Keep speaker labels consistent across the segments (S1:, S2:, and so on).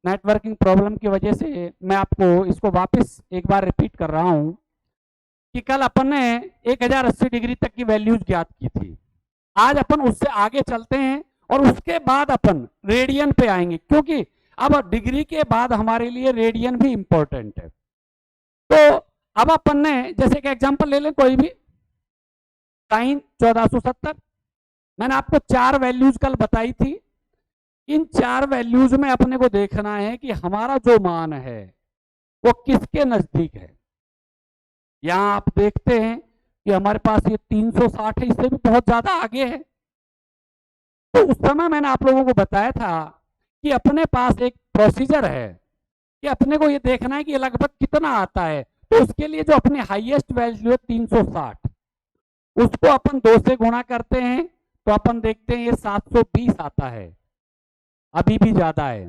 S1: Networking problem की वजह से मैं आपको इसको वापस एक बार रिपीट कर रहा हूं कि कल अपन ने 1080 डिग्री तक की वैल्यूज ज्ञात की थी। आज अपन उससे आगे चलते हैं और उसके बाद अपन रेडियन पे आएंगे, क्योंकि अब डिग्री के बाद हमारे लिए रेडियन भी इंपॉर्टेंट है। तो अब अपन ने जैसे कि एग्जांपल ले लें कोई भी, साइन 1470, मैंने आपको 4 वैल्यूज कल बताई थी। इन 4 वैल्यूज में अपने को देखना है कि हमारा जो मान है वो किसके नजदीक है। यहां आप देखते हैं कि हमारे पास ये 360 है, इससे भी बहुत ज्यादा आगे है। तो उस समय मैंने आप लोगों को बताया था कि अपने पास एक प्रोसीजर है कि अपने को ये देखना है कि ये लगभग कितना आता है। तो उसके लिए जो अपनी हाईएस्ट वैल्यू है 360, उसको अपन 2 से गुणा करते हैं तो अपन देखते हैं ये 720 आता है, अभी भी ज्यादा है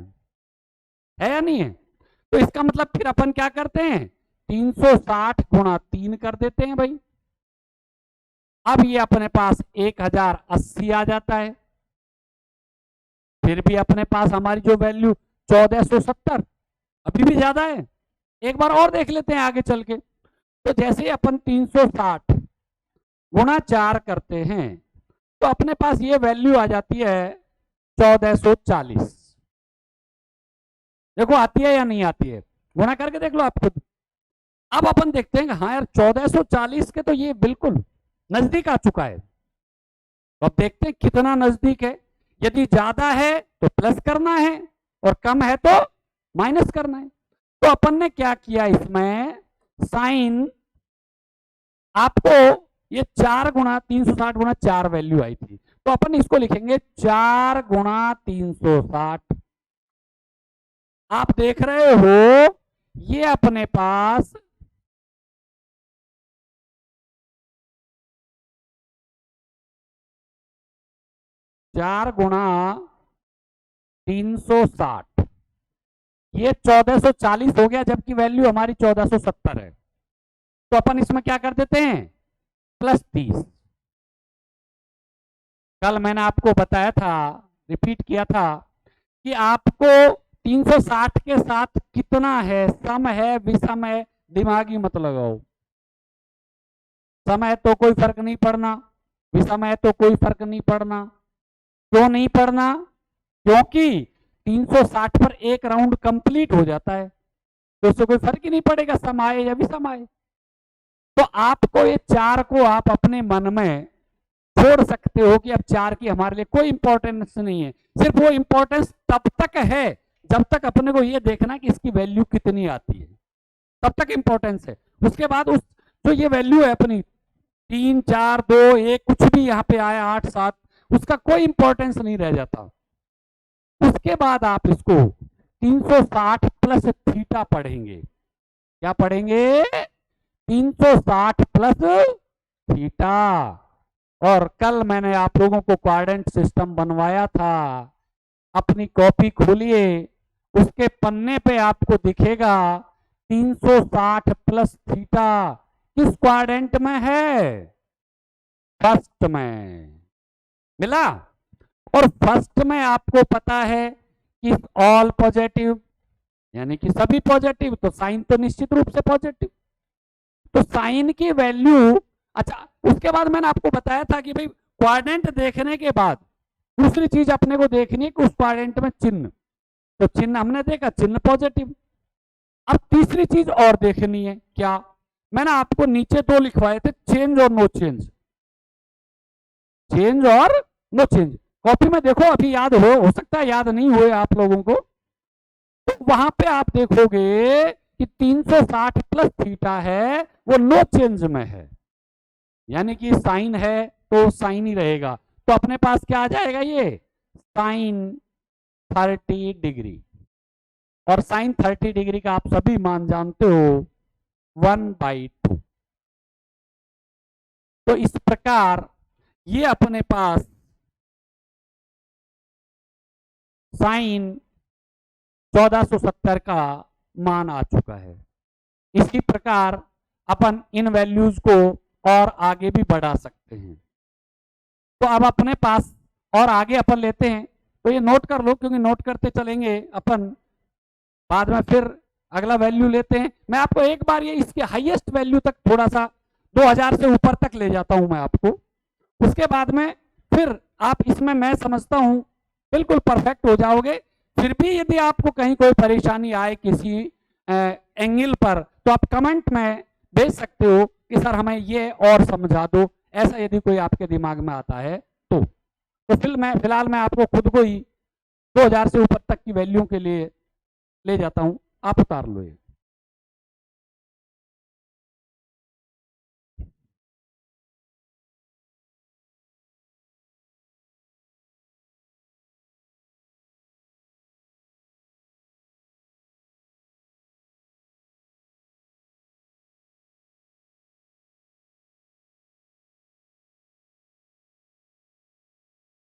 S1: या नहीं है। तो इसका मतलब फिर अपन क्या करते हैं, 360 गुणा 3 कर देते हैं भाई। अब ये अपने पास 1080 आ जाता है। फिर भी अपने पास हमारी जो वैल्यू 1470, अभी भी ज्यादा है। एक बार और देख लेते हैं आगे चल के। तो जैसे ही अपन 360 गुणा 4 करते हैं तो अपने पास ये वैल्यू आ जाती है 1440। देखो आती है या नहीं आती है, गुणा करके देख लो आप खुद। अब अपन देखते हैं कि हाँ यार 1440 के तो ये बिल्कुल नजदीक आ चुका है। तो अब देखते हैं कितना नजदीक है। यदि ज्यादा है तो प्लस करना है और कम है तो माइनस करना है। तो अपन ने क्या किया, इसमें साइन आपको ये 4 गुणा 360 गुणा 4 वैल्यू आई थी, तो अपन इसको लिखेंगे 4 गुणा 360। आप देख रहे हो ये अपने पास 4 गुणा 360, ये 1440 हो गया, जबकि वैल्यू हमारी 1470 है। तो अपन इसमें क्या कर देते हैं, +30। कल मैंने आपको बताया था, रिपीट किया था कि आपको 360 के साथ कितना है, सम है विषम है, दिमागी मत लगाओ। सम है तो कोई फर्क नहीं पड़ना, विषम है तो कोई फर्क नहीं पड़ना। क्यों नहीं पड़ना, क्योंकि 360 पर एक राउंड कंप्लीट हो जाता है, तो उससे कोई फर्क ही नहीं पड़ेगा सम आए या विषम आए। तो आपको ये 4 को आप अपने मन में छोड़ सकते हो कि अब 4 की हमारे लिए कोई इंपॉर्टेंस नहीं है। सिर्फ वो इंपॉर्टेंस तब तक है जब तक अपने को ये देखना कि इसकी वैल्यू कितनी आती है, तब तक इंपॉर्टेंस है। उसके बाद उस जो ये वैल्यू है अपनी 3 4 2 1 कुछ भी यहाँ पे आया 8 7, उसका कोई इंपॉर्टेंस नहीं रह जाता। उसके बाद आप इसको 360 प्लस थीटा पढ़ेंगे। क्या पढ़ेंगे, 360 प्लस थीटा। और कल मैंने आप लोगों को क्वाड्रेंट सिस्टम बनवाया था, अपनी कॉपी खोलिए, उसके पन्ने पे आपको दिखेगा 360 प्लस थीटा किस क्वाड्रेंट में है, फर्स्ट में मिला। और फर्स्ट में आपको पता है कि ऑल पॉजिटिव, यानी कि सभी पॉजिटिव, तो साइन तो निश्चित रूप से पॉजिटिव। तो साइन की वैल्यू, अच्छा उसके बाद मैंने आपको बताया था कि भाई क्वाड्रेंट देखने के बाद दूसरी चीज अपने को देखनी है कि उस क्वाड्रेंट में चिन्ह, तो चिन्ह हमने देखा, चिन्ह पॉजिटिव। अब तीसरी चीज और देखनी है, क्या, मैंने आपको नीचे 2 लिखवाए थे, चेंज और नो चेंज। चेंज और नो चेंज कॉपी में देखो, अभी याद हो सकता है याद नहीं हुए आप लोगों को। तो वहां पे आप देखोगे कि 360 प्लस थीटा है वो नो चेंज में है, यानी कि साइन है तो साइन ही रहेगा। तो अपने पास क्या आ जाएगा, ये साइन 30 डिग्री। और साइन 30 डिग्री का आप सभी मान जानते हो 1/2। तो इस प्रकार ये अपने पास साइन 1470 का मान आ चुका है। इसी प्रकार अपन इन वैल्यूज को और आगे भी बढ़ा सकते हैं। तो अब अपने पास और आगे अपन लेते हैं, तो ये नोट कर लो, क्योंकि नोट करते चलेंगे अपन। बाद में फिर अगला वैल्यू लेते हैं। मैं आपको एक बार ये इसके हाईएस्ट वैल्यू तक थोड़ा सा 2000 से ऊपर तक ले जाता हूं मैं आपको, उसके बाद में फिर आप इसमें मैं समझता हूं बिल्कुल परफेक्ट हो जाओगे। फिर भी यदि आपको कहीं कोई परेशानी आए किसी एंगल पर, तो आप कमेंट में भेज सकते हो कि सर हमें ये और समझा दो, ऐसा यदि कोई आपके दिमाग में आता है तो फिलहाल मैं आपको खुद को ही 2000 से ऊपर तक की वैल्यू के लिए ले जाता हूं, आप उतार लो ये।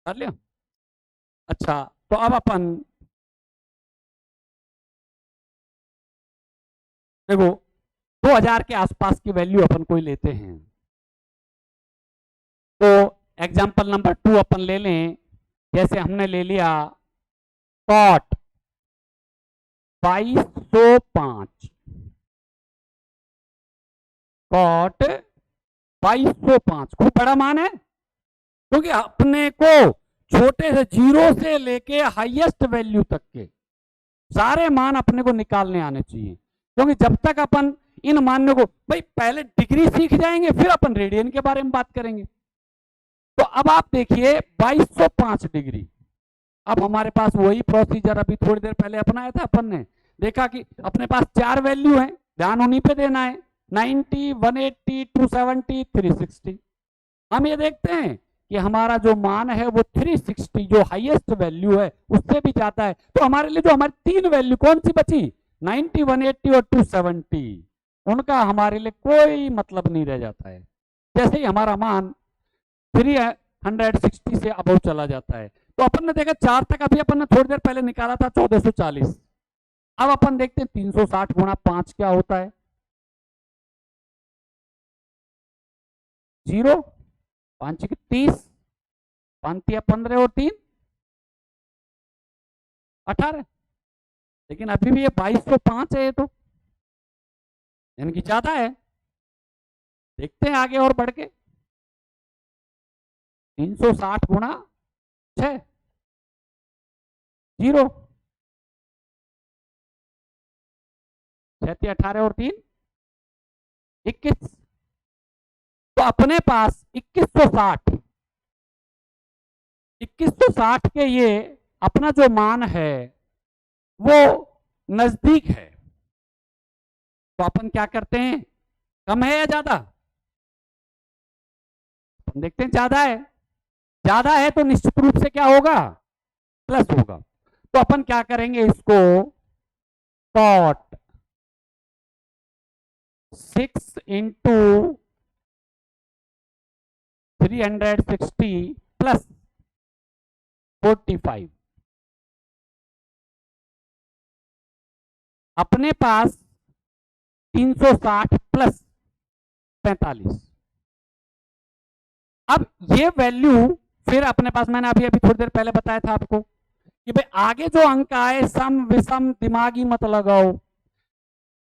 S1: कर लिया? अच्छा, तो अब अपन देखो 2000 के आसपास की वैल्यू अपन कोई लेते हैं, तो एग्जांपल नंबर 2 अपन ले लें। जैसे हमने ले लिया कॉट 2205, कॉट 2205 खूब बड़ा मान है, क्योंकि अपने को छोटे से जीरो से लेके हाईएस्ट वैल्यू तक के सारे मान अपने को निकालने आने चाहिए। क्योंकि जब तक अपन इन मानों को भाई पहले डिग्री सीख जाएंगे, फिर अपन रेडियन के बारे में बात करेंगे। तो अब आप देखिए 2205 डिग्री। अब हमारे पास वही प्रोसीजर अभी थोड़ी देर पहले अपनाया था, अपन ने देखा कि अपने पास 4 वैल्यू है, ध्यान उन्हीं पे देना है, 90, 180, 270, 360। हम ये देखते हैं कि हमारा जो मान है वो 360 जो हाईएस्ट वैल्यू है उससे भी ज्यादा है। तो हमारे लिए जो हमारी 3 वैल्यू कौन सी बची, 90, 180 और 270, उनका हमारे लिए कोई मतलब नहीं रह जाता है। जैसे ही हमारा मान 360 से अबव चला जाता है, तो अपन ने देखा 4 तक अभी अपन ने थोड़ी देर पहले निकाला था 1440। अब अपन देखते हैं 360 गुणा 5 क्या होता है, 0, 5 की 30, 5 15 और 3 18। लेकिन अभी भी ये 2205 है, ये तो यानी कि ज्यादा है। देखते हैं आगे और बढ़ के, 360 गुणा 6, 0, 6 18 और 3 21। तो अपने पास 2160, 2160 के ये अपना जो मान है वो नजदीक है। तो अपन क्या करते हैं, कम है या ज्यादा, अपन देखते हैं ज्यादा है। ज्यादा है तो निश्चित रूप से क्या होगा, प्लस होगा। तो अपन क्या करेंगे, इसको कॉट 6 इंटू 360 प्लस 45, अपने पास 360 प्लस 45। अब ये वैल्यू फिर अपने पास, मैंने अभी अभी थोड़ी देर पहले बताया था आपको कि भाई आगे जो अंक आए सम विषम दिमागी मत लगाओ,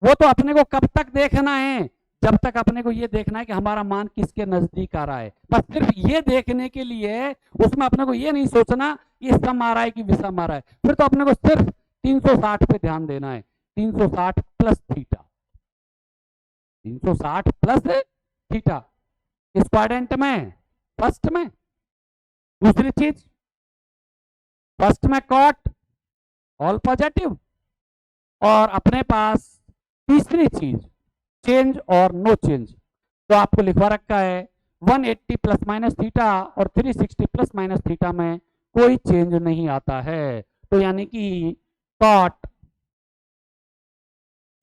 S1: वो तो अपने को कब तक देखना है, जब तक अपने को ये देखना है कि हमारा मान किसके नजदीक आ रहा है। बस सिर्फ ये देखने के लिए उसमें अपने को ये नहीं सोचना कि सम आ रहा है कि विषम आ रहा है, फिर तो अपने को सिर्फ 360 पे ध्यान देना है। 360 प्लस थीटा, 360 प्लस थीटा इस क्वाड्रेंट में, फर्स्ट में। दूसरी चीज, फर्स्ट में कॉट ऑल पॉजिटिव, और अपने पास तीसरी चीज चेंज और नो चेंज। तो आपको लिखवा रखा है 180 प्लस माइनस थीटा और 360 प्लस माइनस थीटा में कोई चेंज नहीं आता है। तो यानी कि कॉट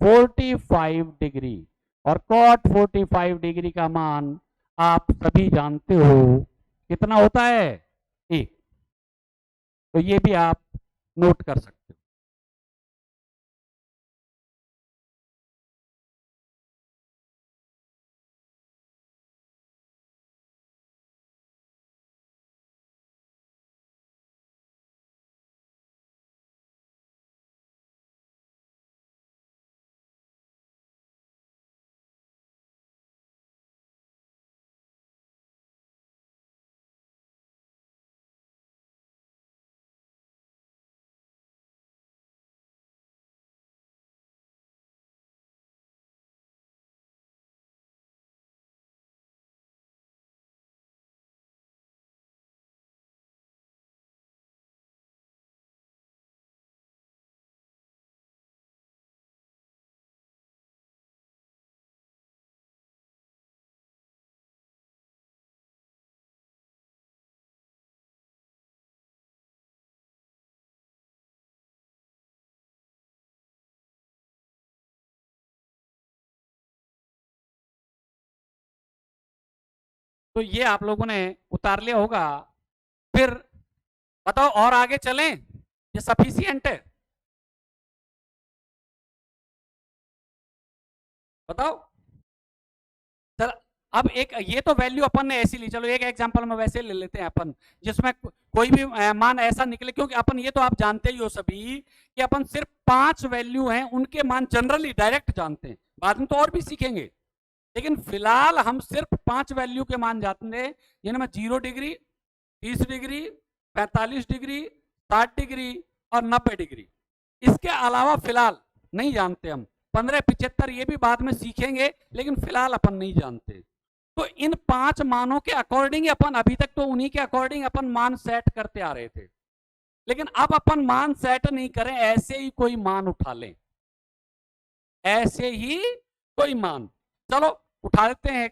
S1: 45 डिग्री और कॉट 45 डिग्री का मान आप सभी जानते हो कितना होता है, 1। तो ये भी आप नोट कर सकते हो। तो ये आप लोगों ने उतार लिया होगा। फिर बताओ और आगे चलें, ये सफिशिएंट है? बताओ। चल, अब एक ये तो वैल्यू अपन ने ऐसी ली, चलो एक एग्जांपल में वैसे ले लेते हैं अपन, जिसमें कोई भी मान ऐसा निकले, क्योंकि अपन ये तो आप जानते ही हो सभी कि अपन सिर्फ 5 वैल्यू हैं उनके मान जनरली डायरेक्ट जानते हैं, बाद में तो और भी सीखेंगे, लेकिन फिलहाल हम सिर्फ 5 वैल्यू के मान जानते हैं, जिनमें 0 डिग्री, 30 डिग्री, 45 डिग्री, 60 डिग्री और 90 डिग्री। इसके अलावा फिलहाल नहीं जानते हम। 15, 75 ये भी बाद में सीखेंगे, लेकिन फिलहाल अपन नहीं जानते। तो इन 5 मानों के अकॉर्डिंग अपन अभी तक तो उन्हीं के अकॉर्डिंग अपन मान सेट करते आ रहे थे, लेकिन अब अपन मान सेट नहीं करें, ऐसे ही कोई मान उठा लें, ऐसे ही कोई मान, चलो उठा लेते हैं।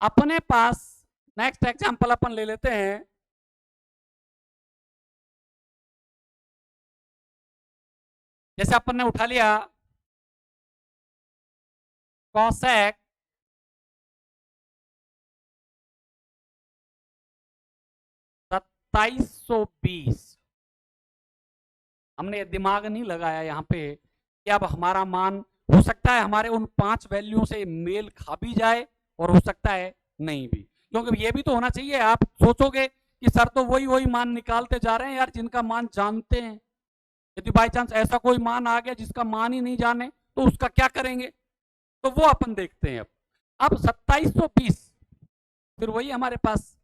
S1: अपने पास नेक्स्ट एग्जांपल अपन ले लेते हैं, जैसे अपन ने उठा लिया कॉसेक 2720। हमने दिमाग नहीं लगाया यहां पे कि अब हमारा मान हो सकता है हमारे उन 5 वैल्यू से मेल खा भी जाए और हो सकता है नहीं भी, क्योंकि ये भी तो होना चाहिए। आप सोचोगे कि सर तो वही वही मान निकालते जा रहे हैं यार जिनका मान जानते हैं, यदि बाई चांस ऐसा कोई मान आ गया जिसका मान ही नहीं जाने तो उसका क्या करेंगे, तो वो अपन देखते हैं। अब 2720 फिर वही हमारे पास,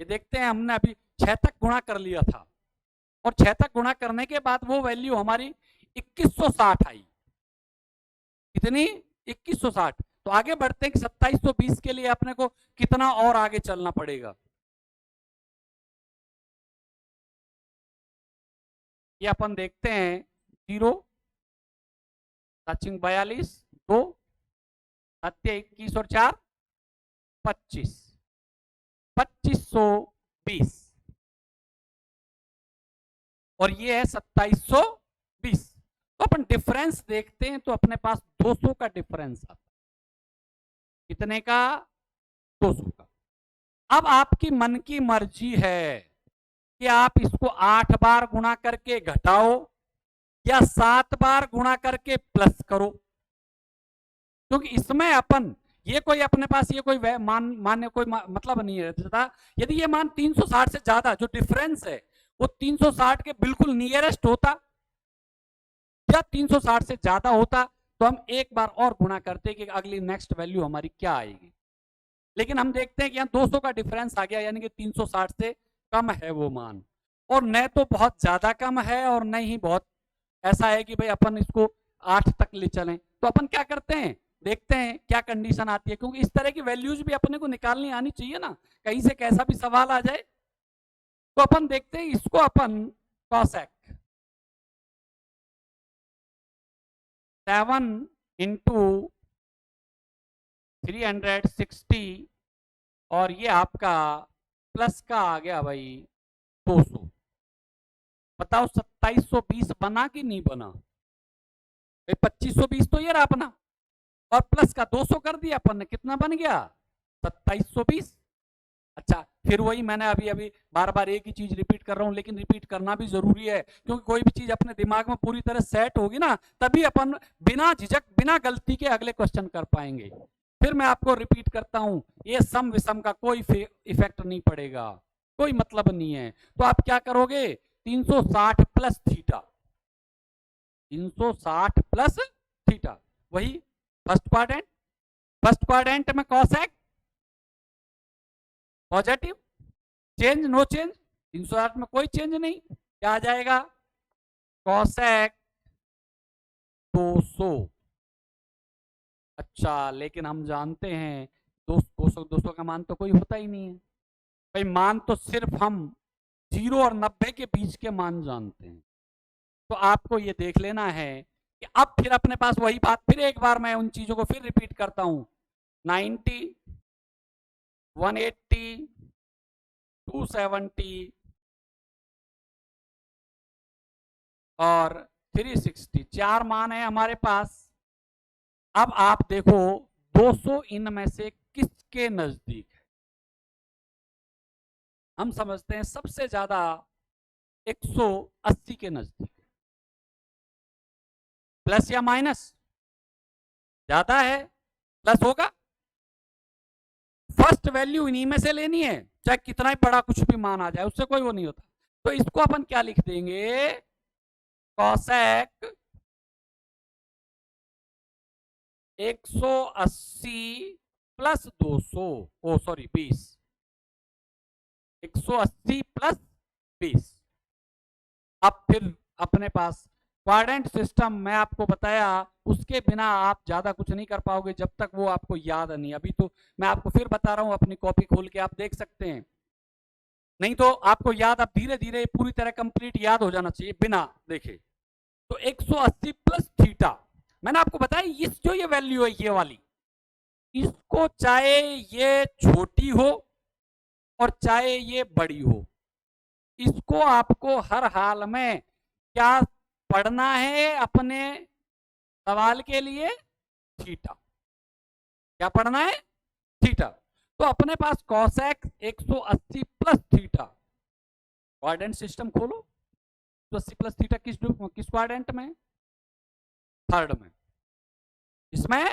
S1: ये देखते हैं, हमने अभी 6 तक गुणा कर लिया था और 6 तक गुणा करने के बाद वो वैल्यू हमारी 2160 आई। कितनी? 2160। तो आगे बढ़ते हैं कि 2720 के लिए अपने को कितना और आगे चलना पड़ेगा। ये अपन देखते हैं 0 टचिंग 42, 2 सत्य 21 और 4 25, 2520 और ये है 2720। तो अपन डिफरेंस देखते हैं तो अपने पास 200 का डिफरेंस आता है। कितने का? 200 का। अब आपकी मन की मर्जी है कि आप इसको 8 बार गुणा करके घटाओ या 7 बार गुणा करके प्लस करो, क्योंकि इसमें अपन ये कोई अपने पास ये कोई मान कोई मतलब नहीं है। यदि ये मान 360 से ज्यादा, जो डिफरेंस है वो 360 के बिल्कुल नियरेस्ट होता या 360 से ज्यादा होता तो हम एक बार और गुणा करते कि अगली नेक्स्ट वैल्यू हमारी क्या आएगी, लेकिन हम देखते हैं कि यहाँ 200 का डिफरेंस आ गया, यानी कि 360 से कम है वो मान, और न तो बहुत ज्यादा कम है और न ही बहुत ऐसा है कि भाई अपन इसको 8 तक ले चलें। तो अपन क्या करते हैं, देखते हैं क्या कंडीशन आती है, क्योंकि इस तरह की वैल्यूज भी अपने को निकालनी आनी चाहिए ना, कहीं से कैसा भी सवाल आ जाए। तो अपन देखते हैं इसको अपन कॉसेक 7 इंटू 360 और ये आपका प्लस का आ गया भाई 200। बताओ 2720 बना कि नहीं बना? 2520 तो ये रहा अपना, और प्लस का 200 कर दिया अपन ने, कितना बन गया? 2720। अच्छा, फिर वही मैंने अभी अभी बार बार एक ही चीज रिपीट कर रहा हूं, लेकिन रिपीट करना भी जरूरी है, क्योंकि कोई भी चीज अपने दिमाग में पूरी तरह सेट होगी ना, तभी अपन बिना झिझक बिना गलती के अगले क्वेश्चन कर पाएंगे। फिर मैं आपको रिपीट करता हूं, ये सम विषम का कोई इफेक्ट नहीं पड़ेगा, कोई मतलब नहीं है। तो आप क्या करोगे, 360 प्लस थीटा, 360 प्लस थीटा, वही फर्स्ट क्वाड्रेंट में cosec positive, change no change, 360 में कोई चेंज नहीं, क्या आ जाएगा? कॉसेक 200। अच्छा, लेकिन हम जानते हैं 200 का मान तो कोई होता ही नहीं है भाई, मान तो सिर्फ हम 0 और 90 के बीच के मान जानते हैं। तो आपको ये देख लेना है कि अब फिर अपने पास वही बात, फिर एक बार मैं उन चीजों को फिर रिपीट करता हूं, 90, 180, 270 और 360, 4 मान है हमारे पास। अब आप देखो 200 इनमें से किसके नजदीक है, हम समझते हैं सबसे ज्यादा 180 के नजदीक। प्लस या माइनस? ज्यादा है, प्लस होगा। फर्स्ट वैल्यू इन्हीं में से लेनी है, चाहे कितना ही बड़ा कुछ भी मान आ जाए, उससे कोई वो नहीं होता। तो इसको अपन क्या लिख देंगे, कॉसेक 180 प्लस 200, ओ सॉरी 20, 180 प्लस 20। अब फिर अपने पास क्वाड्रेंट सिस्टम, मैं आपको बताया, उसके बिना आप ज्यादा कुछ नहीं कर पाओगे जब तक वो आपको याद नहीं। अभी तो मैं आपको फिर बता रहा हूं, अपनी कॉपी खोल के आप देख सकते हैं, नहीं तो आपको याद, अब धीरे धीरे पूरी तरह कंप्लीट याद हो जाना चाहिए बिना देखे। तो 180 प्लस थीटा, मैंने आपको बताया इस जो ये वैल्यू है ये वाली, इसको चाहे ये छोटी हो और चाहे ये बड़ी हो, इसको आपको हर हाल में क्या पढ़ना है अपने सवाल के लिए, थीटा। क्या पढ़ना है, थीटा। तो अपने पास cosec 180 plus theta, quadrant system खोलो, 180 प्लस थीटा किस क्वाड्रेंट में, थर्ड में, इसमें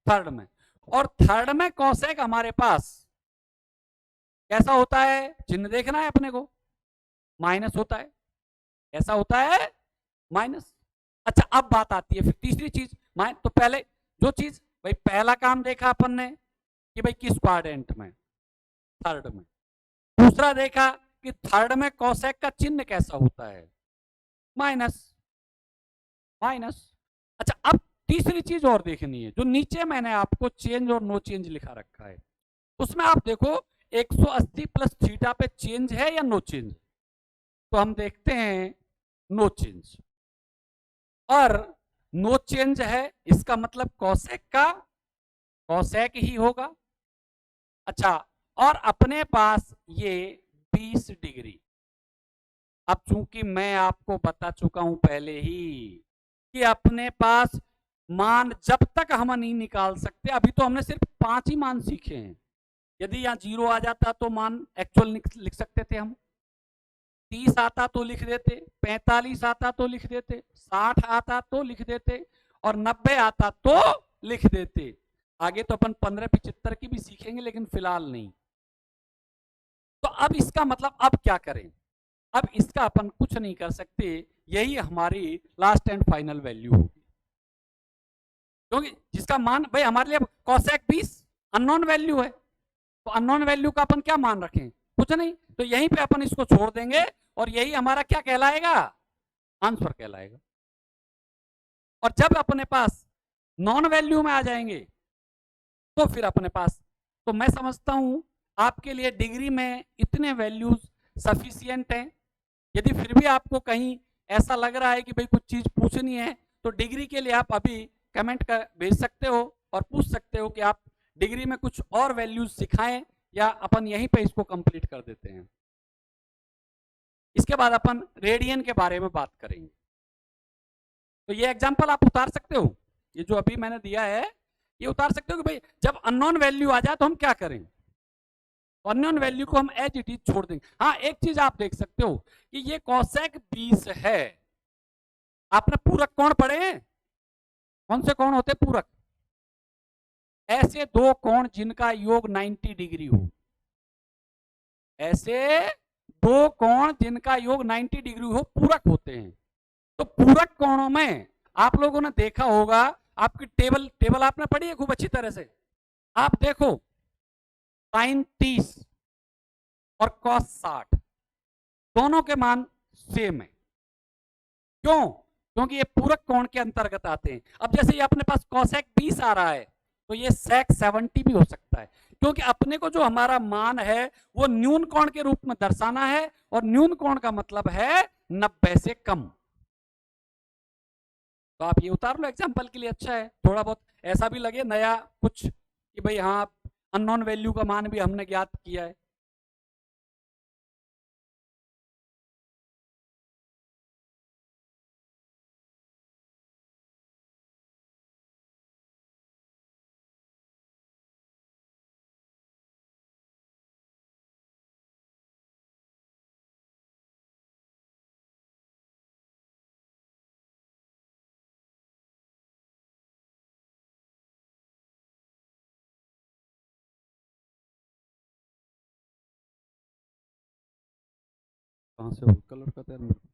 S1: थर्ड में। और थर्ड में कॉसेक हमारे पास कैसा होता है, चिन्ह देखना है अपने को, माइनस होता है। ऐसा होता है, माइनस। अच्छा, अब बात आती है फिर तीसरी चीज, तो पहले जो चीज, भाई पहला काम देखा अपन ने कि भाई किस क्वाड्रेंट में, थर्ड में। दूसरा देखा कि थर्ड में कॉसेक का चिन्ह कैसा होता है, माइनस, माइनस। अच्छा, अब तीसरी चीज और देखनी है, जो नीचे मैंने आपको चेंज और नो चेंज लिखा रखा है, उसमें आप देखो 180 प्लस थीटा पे चेंज है या नो चेंज। तो हम देखते हैं नो चेंज, और नो चेंज है, इसका मतलब कॉसेक का कॉसेक ही होगा। अच्छा, और अपने पास ये 20 डिग्री। अब चूंकि मैं आपको बता चुका हूं पहले ही कि अपने पास मान जब तक हम नहीं निकाल सकते, अभी तो हमने सिर्फ 5 ही मान सीखे हैं। यदि यहाँ 0 आ जाता तो मान एक्चुअल लिख सकते थे हम, 30 आता तो लिख देते, 45 आता तो लिख देते, 60 आता तो लिख देते, और 90 आता तो लिख देते। आगे तो अपन 15-75 की भी सीखेंगे, लेकिन फिलहाल नहीं। तो अब इसका मतलब अब क्या करें, अब इसका अपन कुछ नहीं कर सकते, यही हमारी लास्ट एंड फाइनल वैल्यू होगी, क्योंकि जिसका मान भाई हमारे लिए कॉसेक 20 अननोन वैल्यू है, तो अननोन वैल्यू का अपन क्या मान रखें, कुछ नहीं। तो यहीं पे अपन इसको छोड़ देंगे, और यही हमारा क्या कहलाएगा, आंसर कहलाएगा। और जब अपने पास नॉन वैल्यू में आ जाएंगे, तो फिर अपने पास, तो मैं समझता हूं आपके लिए डिग्री में इतने वैल्यूज सफिशियंट हैं। यदि फिर भी आपको कहीं ऐसा लग रहा है कि भाई कुछ चीज पूछनी है, तो डिग्री के लिए आप अभी कमेंट कर भेज सकते हो और पूछ सकते हो कि आप डिग्री में कुछ और वैल्यूज सिखाएं, या अपन यहीं पे इसको कंप्लीट कर देते हैं। इसके बाद अपन रेडियन के बारे में बात करेंगे। तो ये एग्जांपल आप उतार सकते हो, ये जो अभी मैंने दिया है ये उतार सकते हो कि भाई जब अननोन वैल्यू आ जाए तो हम क्या करें। अननोन वैल्यू को हम एज इट इज छोड़ देंगे। हाँ, एक चीज आप देख सकते हो कि ये कॉसेक 20 है। आपने पूरक कोण पढ़े हैं, कौन से कोण होते पूरक, ऐसे दो कोण जिनका योग 90 डिग्री हो, ऐसे दो कोण जिनका योग 90 डिग्री हो पूरक होते हैं। तो पूरक कोणों में आप लोगों ने देखा होगा, आपकी टेबल टेबल आपने पढ़ी है खूब अच्छी तरह से, आप देखो साइन 30 और कॉस 60 दोनों के मान सेम है। क्यों, क्योंकि ये पूरक कोण के अंतर्गत आते हैं। अब जैसे ये अपने पास कॉसेक 20 आ रहा है, तो ये सेक 70 भी हो सकता है, क्योंकि अपने को जो हमारा मान है वो न्यून कोण के रूप में दर्शाना है, और न्यून कोण का मतलब है 90 से कम। तो आप ये उतार लो एग्जाम्पल के लिए, अच्छा है। थोड़ा बहुत ऐसा भी लगे नया कुछ कि भाई हाँ, अननोन वैल्यू का मान भी हमने ज्ञात किया है। कहाँ से हो कलर का तैयार मेरे को?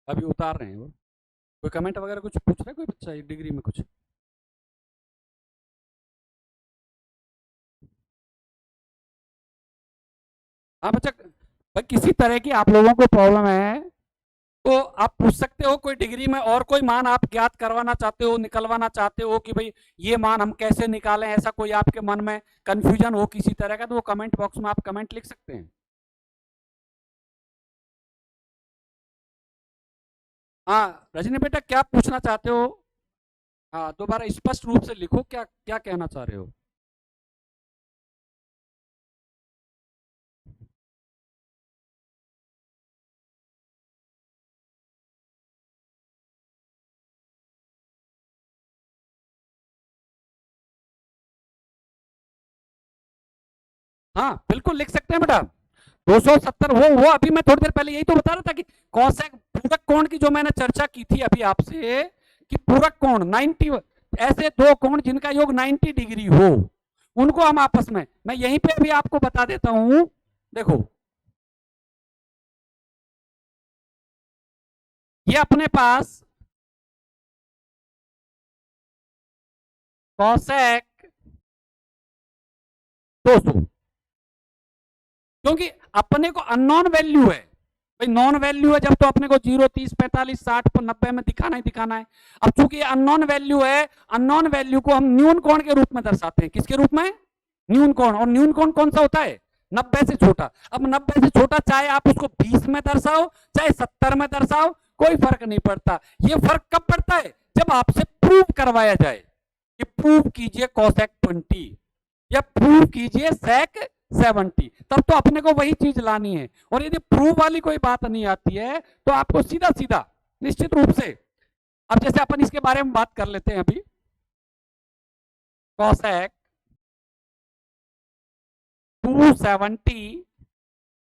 S1: अभी उतार रहे हैं वो। कोई कमेंट वगैरह कुछ पूछ रहा है कोई बच्चा डिग्री में कुछ? हाँ बच्चा, भाई किसी तरह की आप लोगों को प्रॉब्लम है तो आप पूछ सकते हो। कोई डिग्री में और कोई मान आप ज्ञात करवाना चाहते हो, निकलवाना चाहते हो कि भाई ये मान हम कैसे निकालें, ऐसा कोई आपके मन में कंफ्यूजन हो किसी तरह का, तो वो कमेंट बॉक्स में आप कमेंट लिख सकते हैं। हाँ रजनी बेटा, क्या पूछना चाहते हो? हाँ दोबारा स्पष्ट रूप से लिखो, क्या क्या कहना चाह रहे हो? हाँ बिल्कुल लिख सकते हैं बेटा। 270 वो अभी मैं थोड़ी देर पहले यही तो बता रहा था कि कौशिक पूरक कोण की जो मैंने चर्चा की थी अभी आपसे, कि पूरक कोण 90, ऐसे दो कोण जिनका योग 90 डिग्री हो, उनको हम आपस में, मैं यहीं पे अभी आपको बता देता हूं। देखो ये अपने पास कौशिक 200, क्योंकि अपने को अननोन वैल्यू है भाई, नॉन वैल्यू है जब तो अपने को 0, 30, 45, 60 पर 90 में दिखाना ही दिखाना है। अब चूंकि अननोन वैल्यू है, अननोन वैल्यू को हम न्यून कोण के रूप में दर्शाते हैं। किसके रूप में? न्यून कोण। और न्यून कोण कौन सा होता है? 90 से छोटा। अब 90 से छोटा चाहे आप उसको 20 में दर्शाओ चाहे 70 में दर्शाओ, कोई फर्क नहीं पड़ता। ये फर्क कब पड़ता है? जब आपसे प्रूव करवाया जाए कि प्रूव कीजिए कॉसेक 20 या प्रूव कीजिए सेक 70, तब तो अपने को वही चीज लानी है। और यदि प्रूव वाली कोई बात नहीं आती है तो आपको सीधा सीधा निश्चित रूप से, अब जैसे अपन इसके बारे में बात कर लेते हैं अभी, कॉसेक 270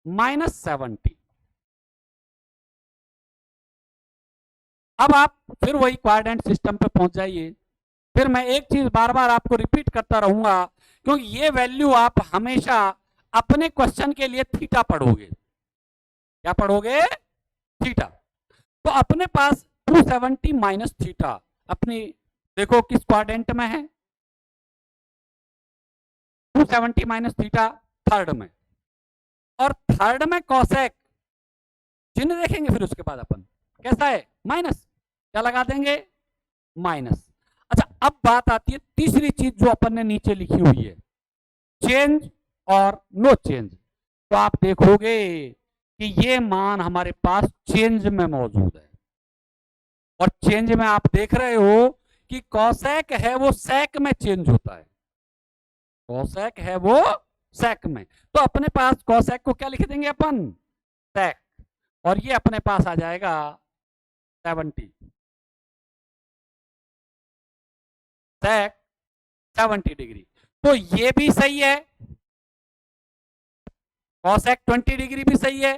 S1: -70। अब आप फिर वही क्वाड्रेंट सिस्टम पे पहुंच जाइए। फिर मैं एक चीज बार बार आपको रिपीट करता रहूंगा, क्योंकि ये वैल्यू आप हमेशा अपने क्वेश्चन के लिए थीटा पढ़ोगे। क्या पढ़ोगे? थीटा। तो अपने पास 270 माइनस थीटा अपनी, देखो किस क्वाड्रेंट में है? 270 माइनस थीटा थर्ड में। और थर्ड में कॉसेक, चिन्ह देखेंगे फिर उसके बाद अपन कैसा है, माइनस, क्या लगा देंगे? माइनस। अच्छा अब बात आती है तीसरी चीज जो अपन ने नीचे लिखी हुई है, चेंज और नो चेंज। तो आप देखोगे कि ये मान हमारे पास चेंज में मौजूद है। और चेंज में आप देख रहे हो कि कॉसेक है वो सेक में चेंज होता है। कॉसेक है वो सेक में, तो अपने पास कॉसेक को क्या लिख देंगे अपन? सेक। और ये अपने पास आ जाएगा 70, सेक 70 डिग्री। तो ये भी सही है, कॉसेक 20 डिग्री भी सही है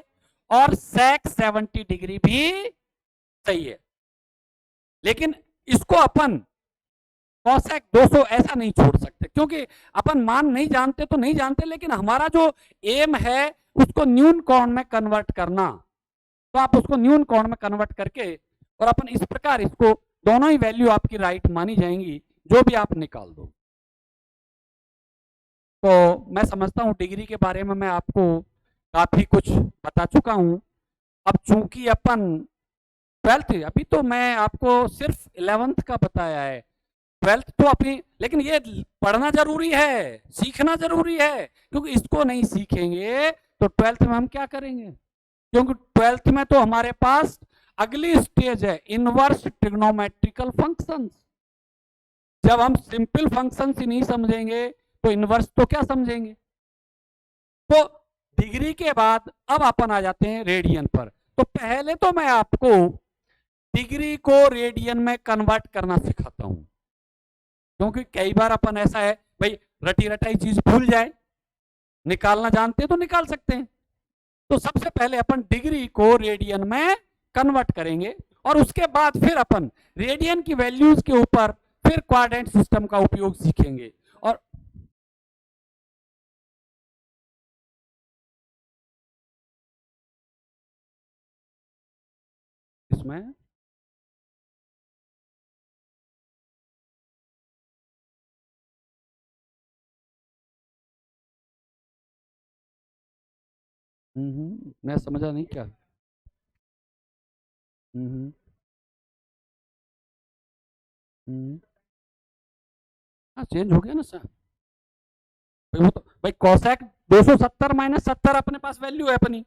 S1: और सेक 70 डिग्री भी सही है। लेकिन इसको अपन कॉसेक 200 ऐसा नहीं छोड़ सकते, क्योंकि अपन मान नहीं जानते तो नहीं जानते, लेकिन हमारा जो एम है उसको न्यून कोण में कन्वर्ट करना। तो आप उसको न्यून कोण में कन्वर्ट करके, और अपन इस प्रकार इसको, दोनों ही वैल्यू आपकी राइट मानी जाएंगी जो भी आप निकाल दो। तो मैं समझता हूं डिग्री के बारे में मैं आपको काफी कुछ बता चुका हूं। अब चूंकि अपन 12th, अभी तो मैं आपको सिर्फ 11th का बताया है, 12th तो अपनी, लेकिन ये पढ़ना जरूरी है, सीखना जरूरी है, क्योंकि इसको नहीं सीखेंगे तो 12th में हम क्या करेंगे? क्योंकि 12th में तो हमारे पास अगली स्टेज है इनवर्स ट्रिग्नोमेट्रिकल फंक्शंस। जब हम सिंपल फंक्शंस ही नहीं समझेंगे तो इनवर्स तो क्या समझेंगे? तो डिग्री के बाद अब अपन आ जाते हैं रेडियन पर। तो पहले तो मैं आपको डिग्री को रेडियन में कन्वर्ट करना सिखाता हूं, क्योंकि कई बार अपन ऐसा है भाई, रटी रटाई चीज भूल जाए, निकालना जानते तो निकाल सकते हैं, तो सबसे पहले अपन डिग्री को रेडियन में कन्वर्ट करेंगे और उसके बाद फिर अपन रेडियन की वैल्यूज के ऊपर फिर क्वाड्रेंट सिस्टम का उपयोग सीखेंगे। और इसमें मैं समझा नहीं क्या। हम्म हम्म, हाँ चेंज हो गया ना सर। भाई वो तो भाई कोसेक 270 माइनस 70 अपने पास वैल्यू है अपनी,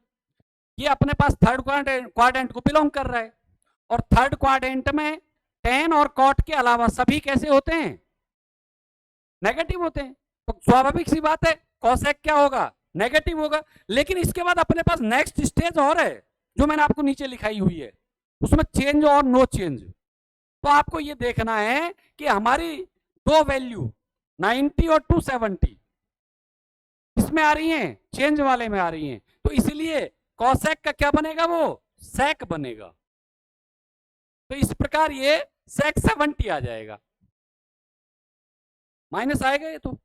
S1: ये अपने पास थर्ड क्वाड्रेंट को बिलोंग कर रहा है और थर्ड क्वाड्रेंट में टेन और कॉट के अलावा सभी कैसे होते हैं, नेगेटिव होते हैं। तो स्वाभाविक सी बात है कोसेक क्या होगा, नेगेटिव होगा। लेकिन इसके बाद अपने पास नेक्स्ट स्टेज और है जो मैंने आपको नीचे लिखाई हुई है, उसमें चेंज और नो चेंज। तो आपको ये देखना है कि हमारी दो वैल्यू 90 और 270 इसमें आ रही हैं, चेंज वाले में आ रही हैं, तो इसलिए कॉसेक का क्या बनेगा, वो सेक बनेगा। तो इस प्रकार ये सेक 70 आ जाएगा, माइनस आएगा ये तो।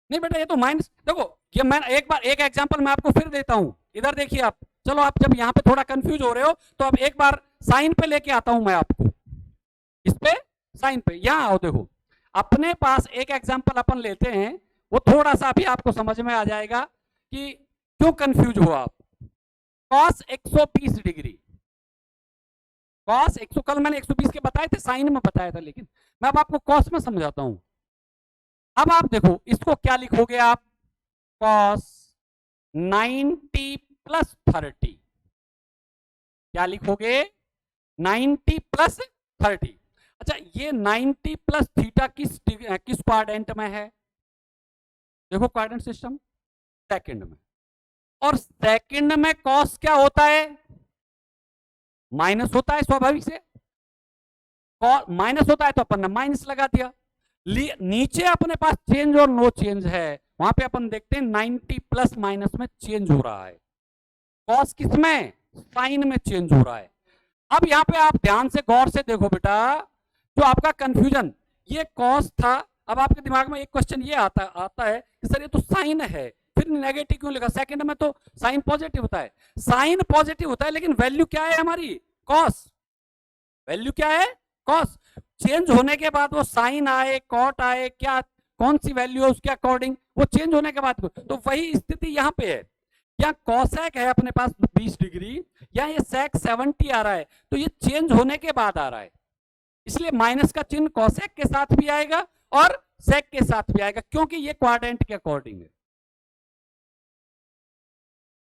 S1: नहीं बेटा ये तो माइनस, देखो ये मैं एक बार एक एग्जांपल मैं आपको फिर देता हूं, इधर देखिए आप। चलो आप जब यहां पे थोड़ा कंफ्यूज हो रहे हो तो अब एक बार साइन पे लेके आता हूं मैं आपको, इस पे साइन पे यहां आओ। देखो अपने पास एक एग्जांपल अपन लेते हैं, वो थोड़ा सा अभी आपको समझ में आ जाएगा कि क्यों कंफ्यूज हो आप। कॉस 120 डिग्री, कॉस 100, कल मैंने 120 के बताए थे, साइन में बताया था, लेकिन मैं अब आपको कॉस में समझाता हूं। अब आप देखो इसको क्या लिखोगे आप, कॉस 90 प्लस 30, क्या लिखोगे 90 प्लस 30। अच्छा ये 90 प्लस थीटा किस क्वाड्रेंट में है, देखो क्वाड्रेंट सिस्टम सेकंड में, और सेकंड में कॉस क्या होता है, माइनस होता है स्वाभाविक से, माइनस होता है तो अपन ने माइनस लगा दिया। नीचे अपने पास चेंज और नो चेंज है, वहां पे अपन देखते हैं 90 प्लस माइनस में चेंज हो रहा है, कॉस किसमें, साइन में चेंज हो रहा है। अब यहां पे आप ध्यान से गौर से देखो बेटा, जो आपका कंफ्यूजन ये कॉस था, अब आपके दिमाग में एक क्वेश्चन ये आता है कि सर ये तो साइन है, फिर नेगेटिव क्यों लिखा, सेकंड में तो साइन पॉजिटिव होता है, साइन पॉजिटिव होता है लेकिन वैल्यू क्या है हमारी, कॉस, वैल्यू क्या है, कॉस। चेंज होने के बाद वो साइन आए कॉट आए, क्या कौन सी वैल्यू है उसके अकॉर्डिंग वो चेंज होने के बाद, तो वही स्थिति यहां पे है। या कॉसेक है अपने पास 20 डिग्री, या ये सेक 70 आ रहा है, तो ये चेंज होने के बाद आ रहा है, इसलिए माइनस का चिन्ह कॉसेक के साथ भी आएगा और सेक के साथ भी आएगा, क्योंकि ये क्वाड्रेंट के अकॉर्डिंग है।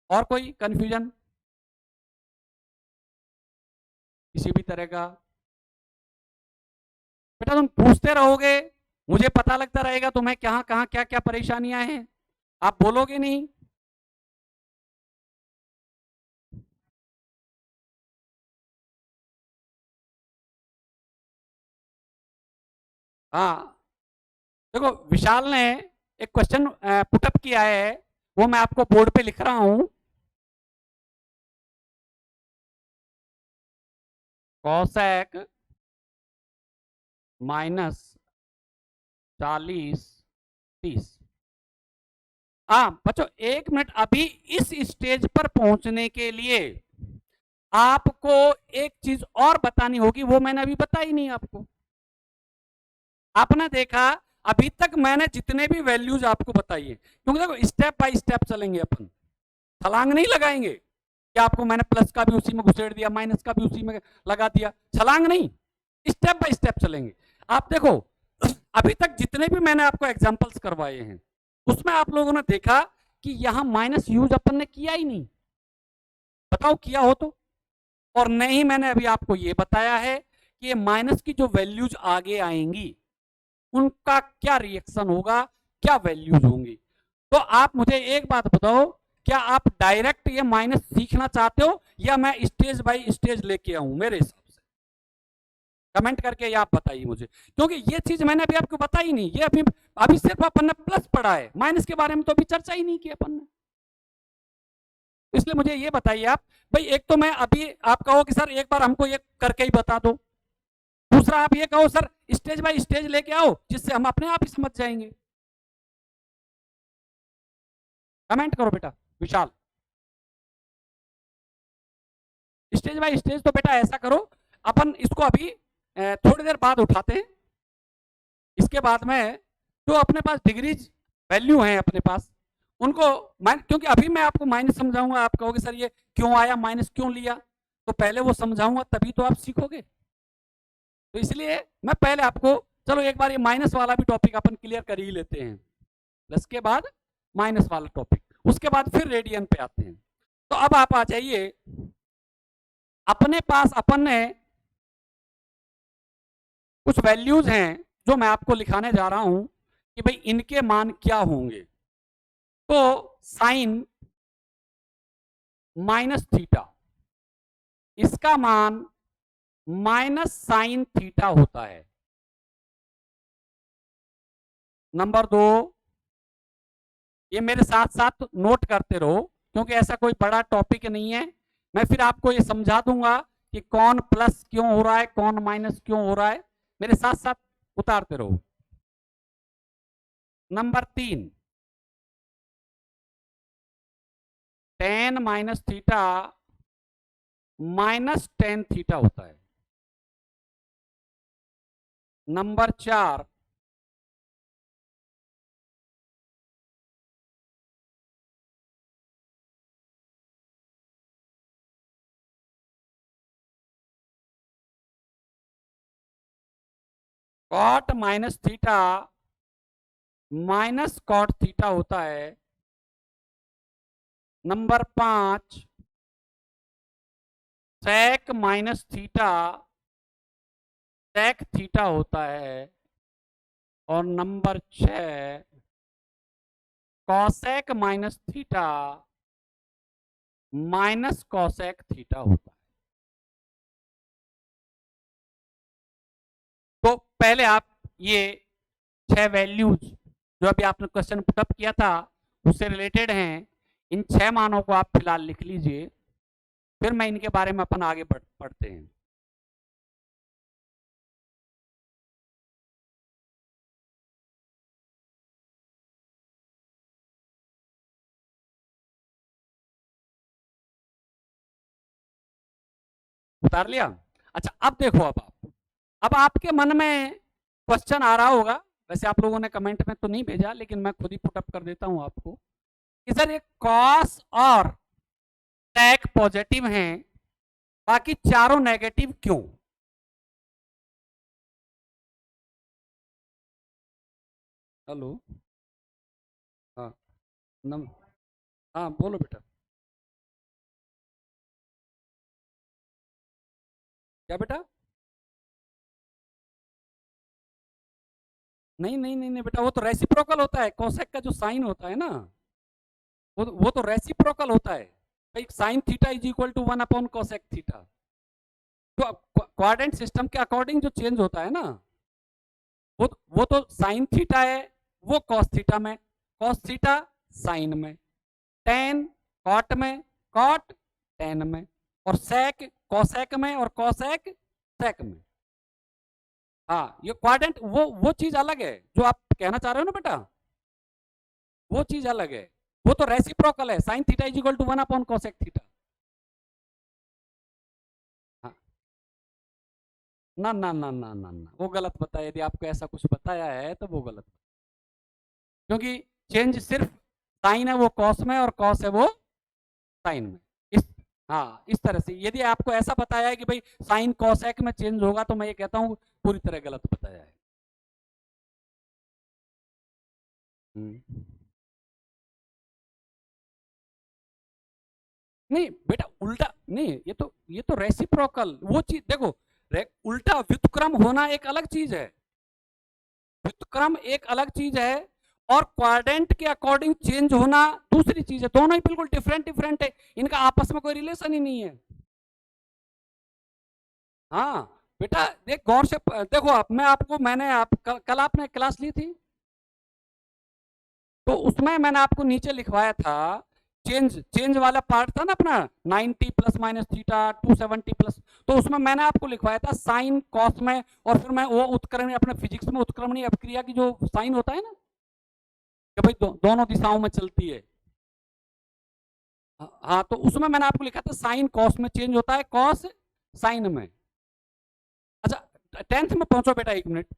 S1: और कोई कंफ्यूजन किसी भी तरह का, बेटा तुम पूछते रहोगे, मुझे पता लगता रहेगा तुम्हें कहां कहां क्या क्या परेशानियां हैं, आप बोलोगे नहीं। हाँ देखो विशाल ने एक क्वेश्चन पुटअप किया है, वो मैं आपको बोर्ड पे लिख रहा हूं। Cosec minus 40 30। हाँ बच्चों एक मिनट, अभी इस स्टेज पर पहुंचने के लिए आपको एक चीज और बतानी होगी, वो मैंने अभी बताई नहीं आपको। आपने देखा अभी तक मैंने जितने भी वैल्यूज आपको बताई है, क्योंकि देखो स्टेप बाय स्टेप चलेंगे अपन, छलांग नहीं लगाएंगे कि आपको मैंने प्लस का भी उसी में घुसेड़ दिया, माइनस का भी उसी में लगा दिया, छलांग नहीं, स्टेप बाय स्टेप चलेंगे। आप देखो अभी तक जितने भी मैंने आपको एग्जांपल्स करवाए हैं उसमें आप लोगों ने देखा कि यहां माइनस यूज अपन ने किया ही नहीं, बताओ किया हो तो। और नहीं मैंने अभी आपको ये बताया है कि ये माइनस की जो वैल्यूज आगे आएंगी उनका क्या रिएक्शन होगा, क्या वैल्यूज होंगी। तो आप मुझे एक बात बताओ, क्या आप डायरेक्ट ये माइनस सीखना चाहते हो या मैं स्टेज बाय स्टेज लेके आऊं मेरे हिसाब से। कमेंट करके या आप बताइए मुझे, क्योंकि ये चीज मैंने अभी आपको बताई नहीं, ये अभी सिर्फ अपन ने प्लस पढ़ा है, माइनस के बारे में तो अभी चर्चा ही नहीं की अपन ने। इसलिए मुझे ये बताइए आप भाई, एक तो मैं अभी आप कहो कि सर एक बार हमको ये करके ही बता दो, दूसरा आप ये कहो सर स्टेज बाय स्टेज लेके आओ जिससे हम अपने आप ही समझ जाएंगे। कमेंट करो बेटा विशाल। स्टेज बाय स्टेज तो बेटा ऐसा करो, अपन इसको अभी थोड़ी देर बाद उठाते हैं, इसके बाद में जो अपने पास डिग्रीज वैल्यू हैं अपने पास उनको क्योंकि अभी मैं आपको माइनस समझाऊंगा, आप कहोगे सर ये क्यों आया, माइनस क्यों लिया, तो पहले वो समझाऊंगा तभी तो आप सीखोगे। तो इसलिए मैं पहले आपको, चलो एक बार ये माइनस वाला भी टॉपिक अपन क्लियर कर ही लेते हैं, प्लस के बाद माइनस वाला टॉपिक, उसके बाद फिर रेडियन पे आते हैं। तो अब आप आ जाइए, अपने पास अपन ने कुछ वैल्यूज हैं जो मैं आपको लिखाने जा रहा हूं कि भाई इनके मान क्या होंगे। तो साइन माइनस थीटा, इसका मान माइनस साइन थीटा होता है। नंबर 2, ये मेरे साथ साथ नोट करते रहो क्योंकि ऐसा कोई बड़ा टॉपिक नहीं है, मैं फिर आपको ये समझा दूंगा कि कौन प्लस क्यों हो रहा है, कौन माइनस क्यों हो रहा है, मेरे साथ साथ उतारते रहो। Number 3, tan minus theta minus tan theta होता है। Number 4, cot minus theta minus cot theta होता है। Number 5, sec minus theta sec theta होता है। और number 6, cosec minus theta minus cosec theta होता है। तो पहले आप ये 6 वैल्यूज जो अभी आपने क्वेश्चन पुटअप किया था उससे रिलेटेड हैं, इन 6 मानों को आप फिलहाल लिख लीजिए, फिर मैं इनके बारे में अपन आगे पढ़ते हैं। उतार लिया? अच्छा अब देखो, अब आपके मन में क्वेश्चन आ रहा होगा, वैसे आप लोगों ने कमेंट में तो नहीं भेजा लेकिन मैं खुद ही पुटअप कर देता हूं आपको कि सर ये कॉस और टेक पॉजिटिव हैं, बाकी चारों नेगेटिव क्यों? हेलो, हाँ हाँ बोलो बेटा। क्या बेटा? नहीं नहीं नहीं नहीं बेटा, वो तो रेसिप्रोकल होता है, कोसेक का जो साइन होता है ना वो तो रेसिप्रोकल होता है भाई, sine theta is equal to 1 upon cosec theta. तो क्वाड्रेंट सिस्टम के अकॉर्डिंग जो चेंज होता है ना वो तो साइन थीटा है, वो कॉस थीटा में, कॉस थीटा साइन में, टेन कॉट में, कॉट टेन में, और सेक कॉसेक में, और कॉसेक सेक में। हाँ ये क्वाड्रेंट वो चीज अलग है जो आप कहना चाह रहे हो ना बेटा, वो चीज अलग है, वो तो रेसिप्रोकल है, sine theta is equal to 1 upon cosec theta. हाँ ना ना ना ना ना ना, वो गलत बताया, यदि आपको ऐसा कुछ बताया है तो वो गलत, क्योंकि चेंज सिर्फ साइन है वो कॉस में और कॉस है वो साइन में। इस हाँ इस तरह से यदि आपको ऐसा बताया है कि भाई साइन कॉसेक में चेंज होगा तो मैं ये कहता हूँ पूरी तरह गलत बताया है। नहीं बेटा उल्टा नहीं, ये तो रेसिप्रोकल वो चीज देखो, उल्टा व्युत्क्रम होना एक अलग चीज है, व्युत्क्रम एक अलग चीज है, और क्वाड्रेंट के अकॉर्डिंग चेंज होना दूसरी चीज है, दोनों ही बिल्कुल डिफरेंट है, इनका आपस में कोई रिलेशन ही नहीं है। हाँ बेटा देख गौर से देखो, आप मैंने कल आपने क्लास ली थी, तो उसमें मैंने आपको नीचे लिखवाया था, चेंज वाला पार्ट था ना अपना, 90 प्लस माइनस थीटा 270 प्लस, तो उसमें मैंने आपको लिखवाया था साइन कॉस में, और फिर मैं वो उत्क्रमणी, अपने फिजिक्स में उत्क्रमणी अपक्रिया की जो साइन होता है ना, कि भाई दोनों दिशाओं में चलती है। हाँ, तो उसमें मैंने आपको लिखा था साइन कॉस में चेंज होता है, कॉस साइन में। अच्छा 10th में पहुंचो बेटा, 1 मिनट।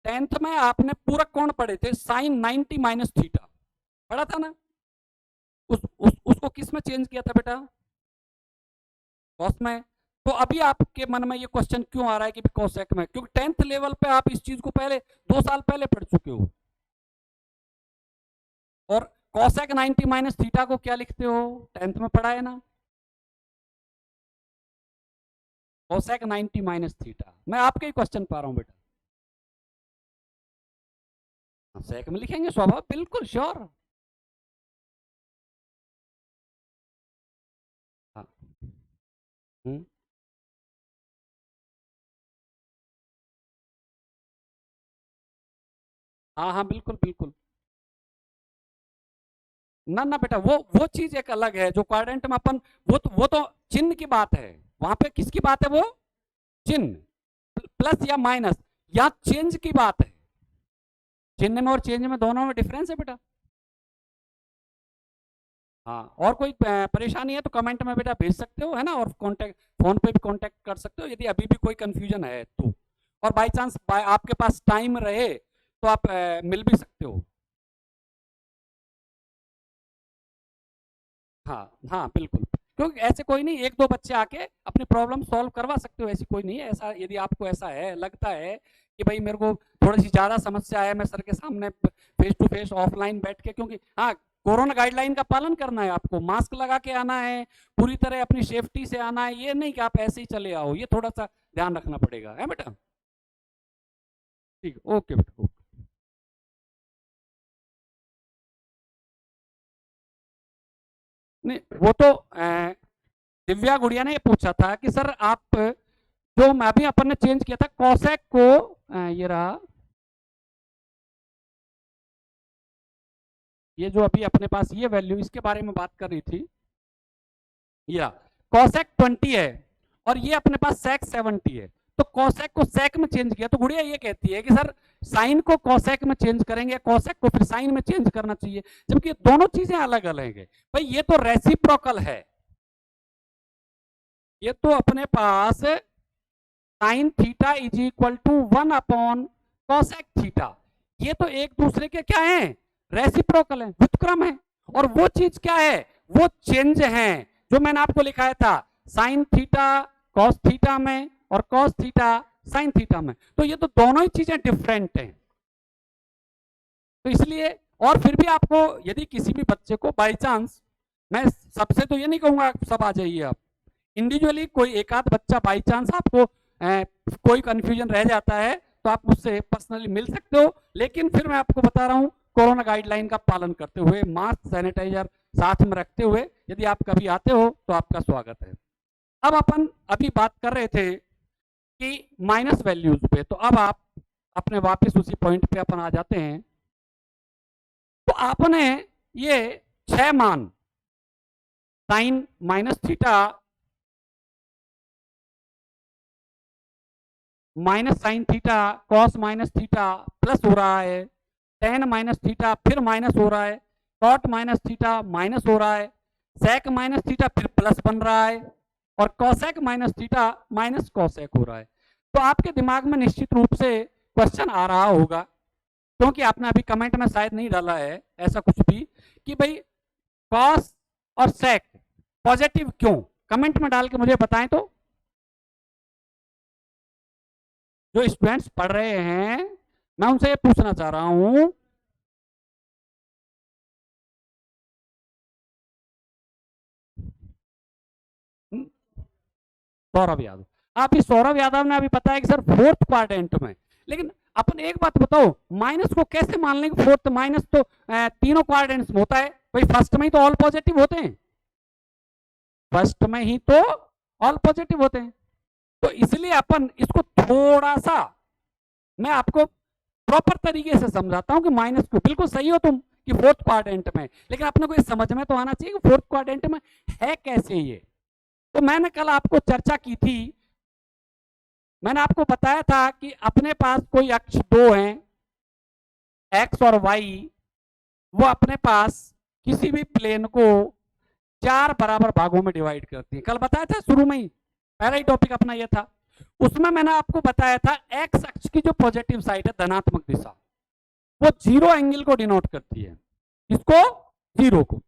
S1: 10th में आपने पूरक कोण पढ़े थे, साइन 90 माइनस थीटा पढ़ा था ना, उसको किस में चेंज किया था बेटा? कॉस में। तो अभी आपके मन में ये क्वेश्चन क्यों आ रहा है कि कोसेक में? क्योंकि 10th लेवल पे आप इस चीज को पहले 2 साल पहले पढ़ चुके हो। और कोसेक 90 माइनस थीटा को क्या लिखते हो? 10th में पढ़ा है ना, कोसेक 90 माइनस थीटा। मैं आपके ही क्वेश्चन पा रहा हूं बेटा, सेक में लिखेंगे स्वभाव, बिल्कुल श्योर। हाँ हाँ हाँ, बिल्कुल बिल्कुल। ना ना बेटा, वो चीज एक अलग है, जो क्वाड्रेंट में अपन, वो तो चिन्ह की बात है। वहां पे किसकी बात है? वो चिन्ह प्लस या माइनस या चेंज की बात है। चिन्ह में और चेंज में दोनों में डिफरेंस है बेटा। हाँ, और कोई परेशानी है तो कमेंट में बेटा भेज सकते हो, है ना, और कांटेक्ट, फोन पे भी कांटेक्ट कर सकते हो यदि अभी भी कोई कंफ्यूजन है तो। और बाई चांस आपके पास टाइम रहे तो आप मिल भी सकते हो। हाँ हाँ बिल्कुल, क्योंकि ऐसे कोई नहीं, 1-2 बच्चे आके अपनी प्रॉब्लम सॉल्व करवा सकते हो, ऐसी कोई नहीं है। ऐसा यदि आपको ऐसा है, लगता है कि भाई मेरे को थोड़ी सी ज़्यादा समस्या है, मैं सर के सामने फेस टू फेस ऑफलाइन बैठ के, क्योंकि हाँ कोरोना गाइडलाइन का पालन करना है, आपको मास्क लगा के आना है, पूरी तरह अपनी सेफ्टी से आना है, ये नहीं कि आप ऐसे ही चले आओ, ये थोड़ा सा ध्यान रखना पड़ेगा, है बेटा। ठीक, ओके बेटा, ओके। नहीं, वो तो दिव्या गुड़िया ने ये पूछा था कि सर आप, जो मैं भी अपन ने चेंज किया था कॉसेक को, ये रहा, ये जो अभी अपने पास ये वैल्यू, इसके बारे में बात कर रही थी, या कॉसेक 20 है और ये अपने पास सेक 70 है, तो कॉसेक को सेक में चेंज किया, तो गुड़िया ये कहती है कि सर साइन को कॉसेक में चेंज करेंगे, कॉसेक को फिर साइन में चेंज करना चाहिए, जबकि दोनों चीजें अलग अलग है। भाई ये तो रेसिप्रोकल है, ये तो अपने पास sine theta is equal to 1 upon cosec theta, ये तो एक दूसरे के क्या है? रेसिप्रोकल है, व्युत्क्रम है। और वो चीज क्या है? वो चेंज है जो मैंने आपको लिखाया था, साइन थीटा कॉस थीटा में और कॉस थीटा साइन थीटा में, तो ये तो दोनों ही चीजें डिफरेंट हैं। तो इसलिए, और फिर भी आपको यदि किसी भी बच्चे को बाई चांस, मैं सबसे तो ये नहीं कहूंगा सब आ जाइए आप, इंडिविजुअली कोई एक आध बच्चा बाई चांस आपको कोई कंफ्यूजन रह जाता है तो आप मुझसे पर्सनली मिल सकते हो, लेकिन फिर मैं आपको बता रहा हूँ कोरोना गाइडलाइन का पालन करते हुए, मास्क सैनिटाइजर साथ में रखते हुए, यदि आप कभी आते हो तो आपका स्वागत है। अब अपन अभी बात कर रहे थे कि माइनस वैल्यूज पे, तो अब आप अपने वापस उसी पॉइंट पे अपन आ जाते हैं। तो आपने ये 6 मान, sine minus theta minus sine theta, cos minus theta plus हो रहा है, टेन माइनस थीटा फिर माइनस हो रहा है, कॉट माइनस थीटा माइनस हो रहा है, सेक माइनस थीटा फिर प्लस बन रहा है, और cosec minus theta minus cosec हो रहा है। तो आपके दिमाग में निश्चित रूप से क्वेश्चन आ रहा होगा, क्योंकि आपने अभी कमेंट में शायद नहीं डाला है ऐसा कुछ भी, कि भाई कॉस और सेक पॉजिटिव क्यों? कमेंट में डाल के मुझे बताएं तो, जो स्टूडेंट्स पढ़ रहे हैं मैं उनसे ये पूछना चाह रहा हूं। सौरभ यादव, आप इस सौरभ यादव ने अभी बताया कि सर फोर्थ क्वाड्रेंट में, लेकिन अपन एक बात बताओ, माइनस को कैसे मान लेंगे फोर्थ? माइनस तो तीनों क्वाड्रेंट्स में होता है भाई, फर्स्ट में ही तो ऑल पॉजिटिव होते हैं, फर्स्ट में ही तो ऑल पॉजिटिव होते हैं। तो इसलिए अपन इसको थोड़ा सा, मैं आपको प्रॉपर तरीके से समझाता हूं कि माइनस क्यू, बिल्कुल सही हो तुम कि फोर्थ क्वाड्रेंट में, लेकिन अपने को ये समझ में तो आना चाहिए कि फोर्थ क्वाड्रेंट में है कैसे ये। तो मैंने कल आपको चर्चा की थी, मैंने आपको बताया था कि अपने पास कोई अक्ष दो हैं, एक्स और वाई, वो अपने पास किसी भी प्लेन को 4 बराबर भागों में डिवाइड करती है। कल बताया था शुरू में ही, पहला ही टॉपिक अपना ये था। उसमें मैंने आपको बताया था एक्स अक्ष की जो पॉजिटिव साइड है, धनात्मक दिशा, वो जीरो एंगल को डिनोट करती है, इसको जीरो को,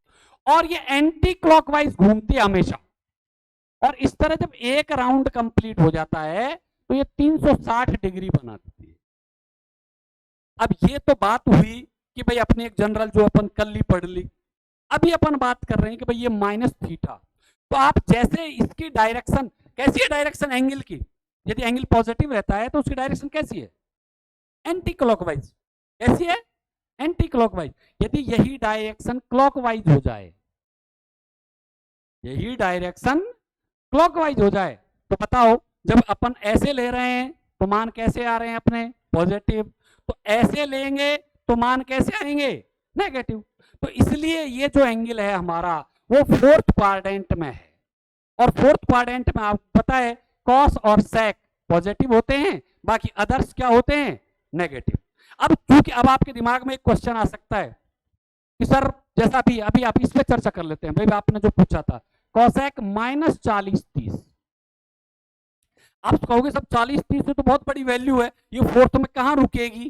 S1: और ये एंटी क्लॉकवाइज घूमती है हमेशा। और इस तरह जब एक राउंड कंप्लीट हो जाता है तो ये 360 डिग्री बना देती है। अब ये तो बात हुई कि भाई अपनी एक जनरल जो अपन कल ही पढ़ ली। अभी अपन बात कर रहे हैं कि भाई ये माइनस थीटा, तो आप जैसे इसकी डायरेक्शन कैसी है, डायरेक्शन एंगल की, यदि एंगल पॉजिटिव रहता है तो उसकी डायरेक्शन कैसी है, एंटी क्लॉकवाइज। कैसी है, एंटी क्लॉकवाइज। यदि यही डायरेक्शन क्लॉकवाइज हो जाए, यही डायरेक्शन क्लॉकवाइज हो जाए, तो बताओ जब अपन ऐसे ले रहे हैं तो मान कैसे आ रहे हैं अपने, पॉजिटिव, तो ऐसे लेंगे तो मान कैसे आएंगे, नेगेटिव। तो इसलिए ये जो एंगल है हमारा वो फोर्थ क्वाड्रेंट में है, और फोर्थ क्वाड्रेंट में आपको पता है कॉस और सेक पॉजिटिव होते हैं, बाकी अदर्स क्या होते हैं, नेगेटिव। अब क्योंकि अब आपके दिमाग में एक क्वेश्चन आ सकता है कि सर जैसा भी अभी आप इस पे चर्चा कर लेते हैं, भाई आपने जो पूछा था कॉसेक माइनस 40-30, आप कहोगे सब 40-30 से तो बहुत बड़ी वैल्यू है, ये फोर्थ में कहां रुकेगी,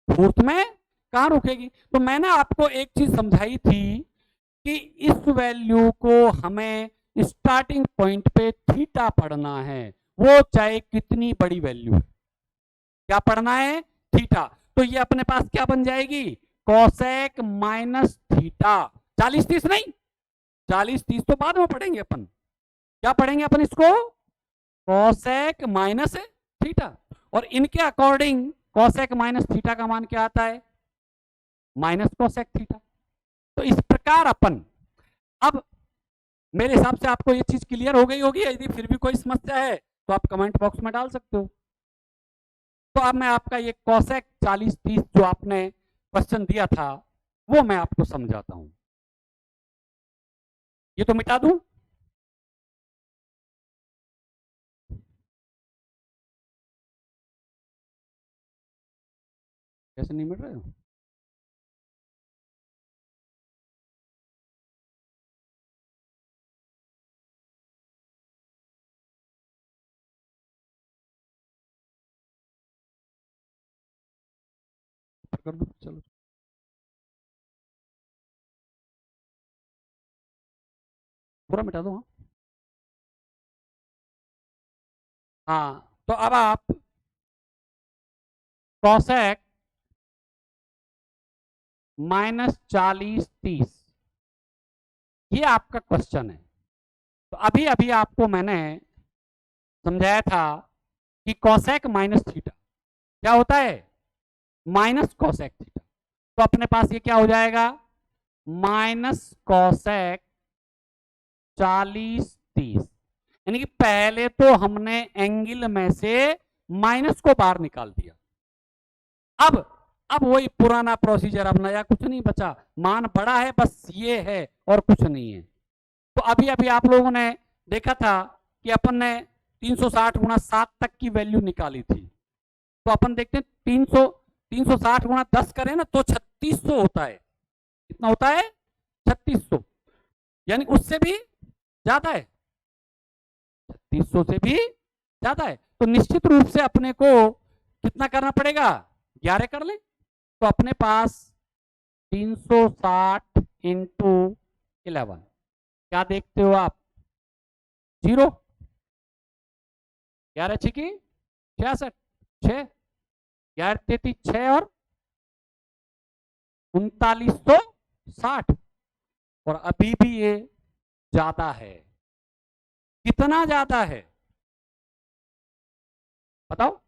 S1: फोर्थ में कहां रुकेगी। तो मैंने आपको एक चीज समझाई थी कि इस वैल्यू को हमें स्टार्टिंग पॉइंट पे थीटा पढ़ना है, वो चाहे कितनी बड़ी वैल्यू है, क्या पढ़ना है, थीटा। तो ये अपने पास क्या बन जाएगी, कॉसेक माइनस थीटा। 40-30 नहीं, 40-30 तो बाद में पढ़ेंगे अपन, क्या पढ़ेंगे अपन इसको, कॉसेक माइनस थीटा। और इनके अकॉर्डिंग कॉसेक माइनस थीटा का मान क्या आता है, माइनस कॉसेक थीटा। तो इस प्रकार अपन, अब मेरे हिसाब से आपको ये चीज क्लियर हो गई होगी, यदि फिर भी कोई समस्या है तो आप कमेंट बॉक्स में डाल सकते हो। तो अब मैं आपका ये कॉसेक 40-30 जो आपने क्वेश्चन दिया था वो मैं आपको समझाता हूं। ये तो मिटा दूं, कैसे नहीं मिट रहे हो, कर दो चलो, पूरा मिटा दो। हाँ, तो अब आप कॉसेक माइनस 40-30, ये आपका क्वेश्चन है। तो अभी अभी आपको मैंने समझाया था कि कॉसेक माइनस थीटा क्या होता है, माइनस कॉसेक थीटा। तो अपने पास ये क्या हो जाएगा, माइनस कॉसेक 40-30, यानी कि पहले तो हमने एंगल में से माइनस को बाहर निकाल दिया। अब वही पुराना प्रोसीजर, अब नया कुछ नहीं बचा, मान बड़ा है बस ये है और कुछ नहीं है। तो अभी अभी आप लोगों ने देखा था कि अपन ने 360 गुणा 7 तक की वैल्यू निकाली थी। तो अपन देखते हैं 360 गुणा 10 करें ना तो 3600 होता है। कितना होता है, 3600, यानी उससे भी ज्यादा है, 3600 से भी ज्यादा है। तो निश्चित रूप से अपने को कितना करना पड़ेगा, 11 कर ले। तो अपने पास 360 इंटू 11, क्या देखते हो आप, 0, 11 छिकी 66, 6, 11 33 6 और 3960, और अभी भी ये ज्यादा है। कितना ज्यादा है बताओ,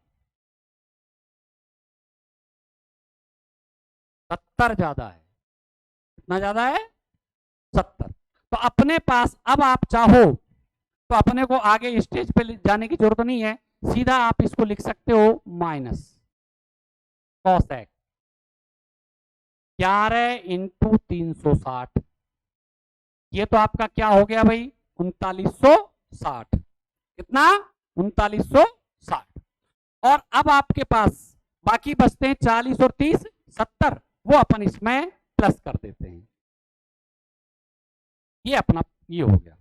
S1: 70 ज्यादा है। कितना ज्यादा है, 70। तो अपने पास अब आप चाहो तो अपने को आगे स्टेज पे जाने की जरूरत नहीं है, सीधा आप इसको लिख सकते हो माइनस कॉसेक 11 इंटू 360। ये तो आपका क्या हो गया भाई 3960। कितना 3960। और अब आपके पास बाकी बचते हैं 40 और 30 70, वो अपन इसमें प्लस कर देते हैं। ये अपना ये हो गया।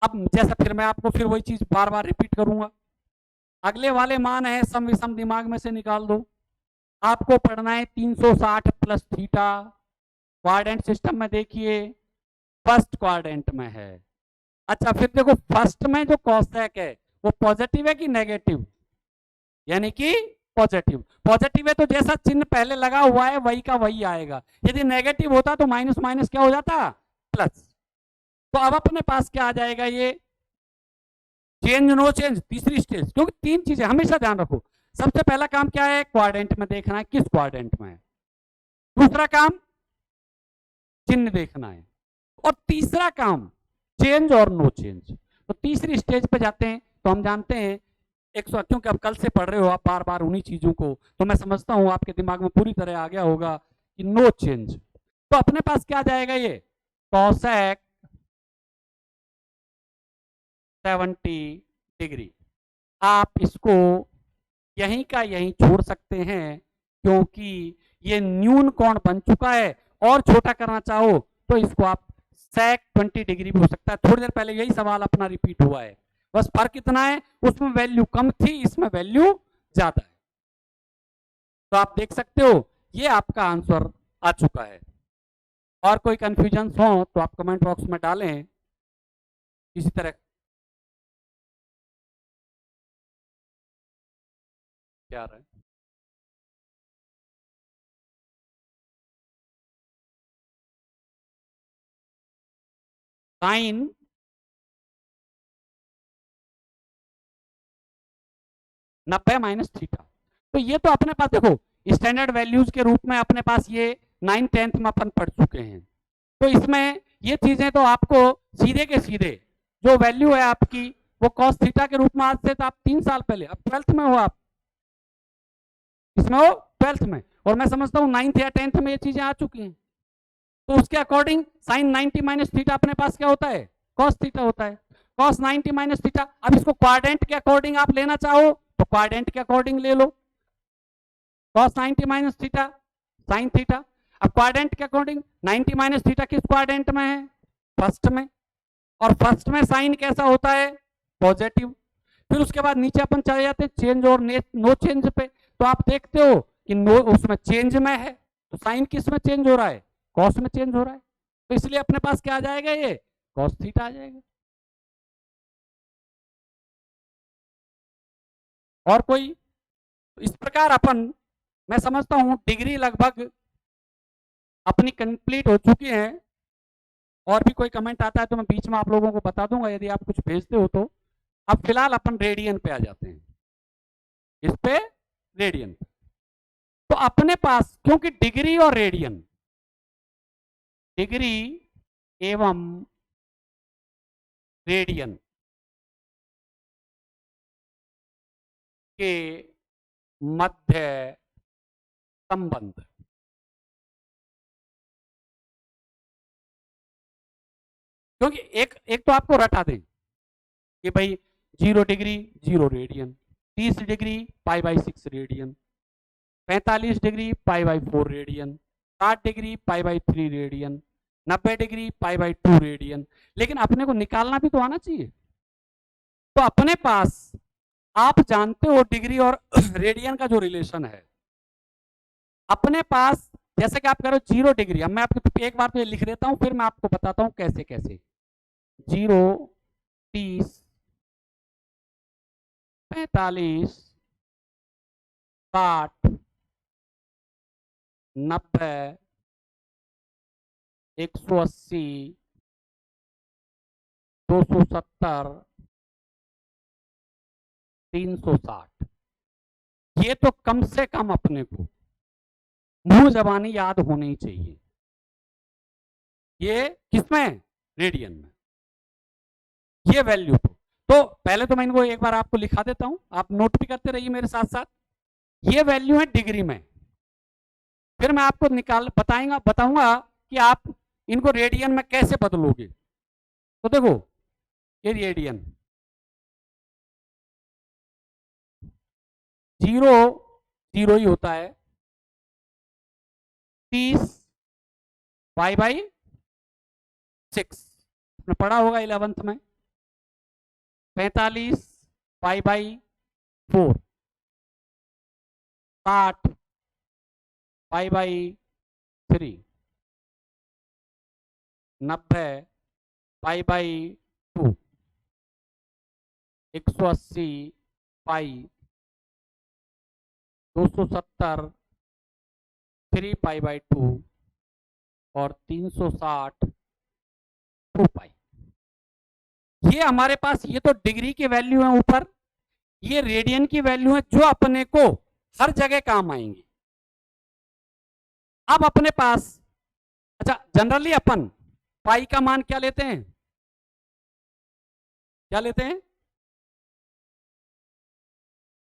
S1: अब जैसा फिर मैं आपको फिर वही चीज बार बार रिपीट करूंगा। अगले वाले मान है सम विषम दिमाग में से निकाल दो। आपको पढ़ना है 360 प्लस थीटा। क्वाड्रेंट सिस्टम में देखिए फर्स्ट क्वाड्रेंट में है। अच्छा फिर देखो फर्स्ट में जो कॉसेक है वो पॉजिटिव है कि नेगेटिव, यानी कि पॉजिटिव। पॉजिटिव है तो जैसा चिन्ह पहले लगा हुआ है वही का वही आएगा। यदि नेगेटिव होता तो माइनस माइनस क्या हो जाता प्लस। तो अब अपने पास क्या आ जाएगा ये चेंज नो चेंज तीसरी स्टेज। क्योंकि तीन चीजें हमेशा ध्यान रखो, सबसे पहला काम क्या है क्वाड्रेंट में देखना है किस क्वाड्रेंट में है, दूसरा काम चिन्ह देखना है, और तीसरा काम चेंज और नो चेंज। तो तीसरी स्टेज पे जाते हैं तो हम जानते हैं 100, क्योंकि अब कल से पढ़ रहे हो आप बार बार उन्हीं चीजों को, तो मैं समझता हूं आपके दिमाग में पूरी तरह आ गया होगा कि नो चेंज। तो अपने पास क्या जाएगा ये कॉसेक 70 डिग्री। आप इसको यहीं का यहीं छोड़ सकते हैं क्योंकि ये न्यून कोण बन चुका है, और छोटा करना चाहो तो इसको आप सेक 20 डिग्री भी हो सकता है। थोड़ी देर पहले यही सवाल अपना रिपीट हुआ है, बस फर्क इतना है उसमें वैल्यू कम थी इसमें वैल्यू ज्यादा है। तो आप देख सकते हो ये आपका आंसर आ चुका है। और कोई कंफ्यूजन हो तो आप कमेंट बॉक्स में डालें। इसी तरह क्या रहा है साइन 90 माइनस थीटा। तो ये तो अपने पास देखो स्टैंडर्ड वैल्यूज के रूप में अपने पास ये 9th-10th में अपन पढ़ चुके हैं। तो इसमें ये चीजें तो आपको सीधे के सीधे जो वैल्यू है आपकी वो कॉस थीटा के रूप में आज से तो आप 3 साल पहले, अब 12th में हो आप, इसमें हो 12th में, और मैं समझता हूँ 9th या 10th में ये चीजें आ चुकी हैं। तो उसके अकॉर्डिंग साइन 90 माइनस थीटा अपने पास क्या होता है कॉस थीटा होता है। कॉस 90 माइनस थीटा, अब इसको क्वाड्रेंट के अकॉर्डिंग आप लेना चाहो तो क्वाड्रेंट के अकॉर्डिंग ले लो, cos 90 minus theta sine theta. अब क्वाड्रेंट के अकॉर्डिंग 90 माइनस थीटा किस क्वाड्रेंट में है फर्स्ट में, और फर्स्ट में साइन कैसा होता है पॉजिटिव। फिर उसके बाद नीचे अपन चले जाते हैं चेंज और नो चेंज पे। तो आप देखते हो कि नो उसमें चेंज में है तो साइन किस में चेंज हो रहा है कॉस में चेंज हो रहा है। तो इसलिए अपने पास क्या आ जाएगा ये कॉस थीटा आ जाएगा। और कोई तो इस प्रकार अपन मैं समझता हूं डिग्री लगभग अपनी कंप्लीट हो चुकी है। और भी कोई कमेंट आता है तो मैं बीच में आप लोगों को बता दूंगा यदि आप कुछ भेजते हो तो। अब फिलहाल अपन रेडियन पे आ जाते हैं, इस पे रेडियन। तो अपने पास क्योंकि डिग्री और रेडियन, डिग्री एवं रेडियन के मध्य संबंध, क्योंकि एक एक तो आपको रटा दें कि भाई 0 degree 0 radian, 30 degree π/6 radian, 45 degree π/4 radian, 60 degree π/3 radian, 90 degree π/2 radian. लेकिन अपने को निकालना भी तो आना चाहिए। तो अपने पास आप जानते हो डिग्री और रेडियन का जो रिलेशन है अपने पास, जैसे कि आप कह रहे हो 0 डिग्री। अब मैं आपको एक बार तो ये लिख देता हूं फिर मैं आपको बताता हूं कैसे कैसे। 0, 30, 45, 60, 90, 180, 270, 360। ये तो कम से कम अपने को मुंह जबानी याद होनी चाहिए। ये किसमें रेडियन में, ये वैल्यू तो तो पहले तो मैं इनको एक बार आपको लिखा देता हूं, आप नोट भी करते रहिए मेरे साथ साथ। ये वैल्यू है डिग्री में, फिर मैं आपको बताऊंगा कि आप इनको रेडियन में कैसे बदलोगे। तो देखो ये रेडियन 0 0 ही होता है, 30 पाई 6 आपने पढ़ा होगा 11th में, 45 पाई 4, 60 पाई 3, 90 पाई 2, 180 पाई, 270 3 पाई 2 और 360 2 पाई। ये हमारे पास, ये तो डिग्री की वैल्यू है ऊपर, ये रेडियन की वैल्यू है जो अपने को हर जगह काम आएंगी। अब अपने पास, अच्छा जनरली अपन पाई का मान क्या लेते हैं, क्या लेते हैं,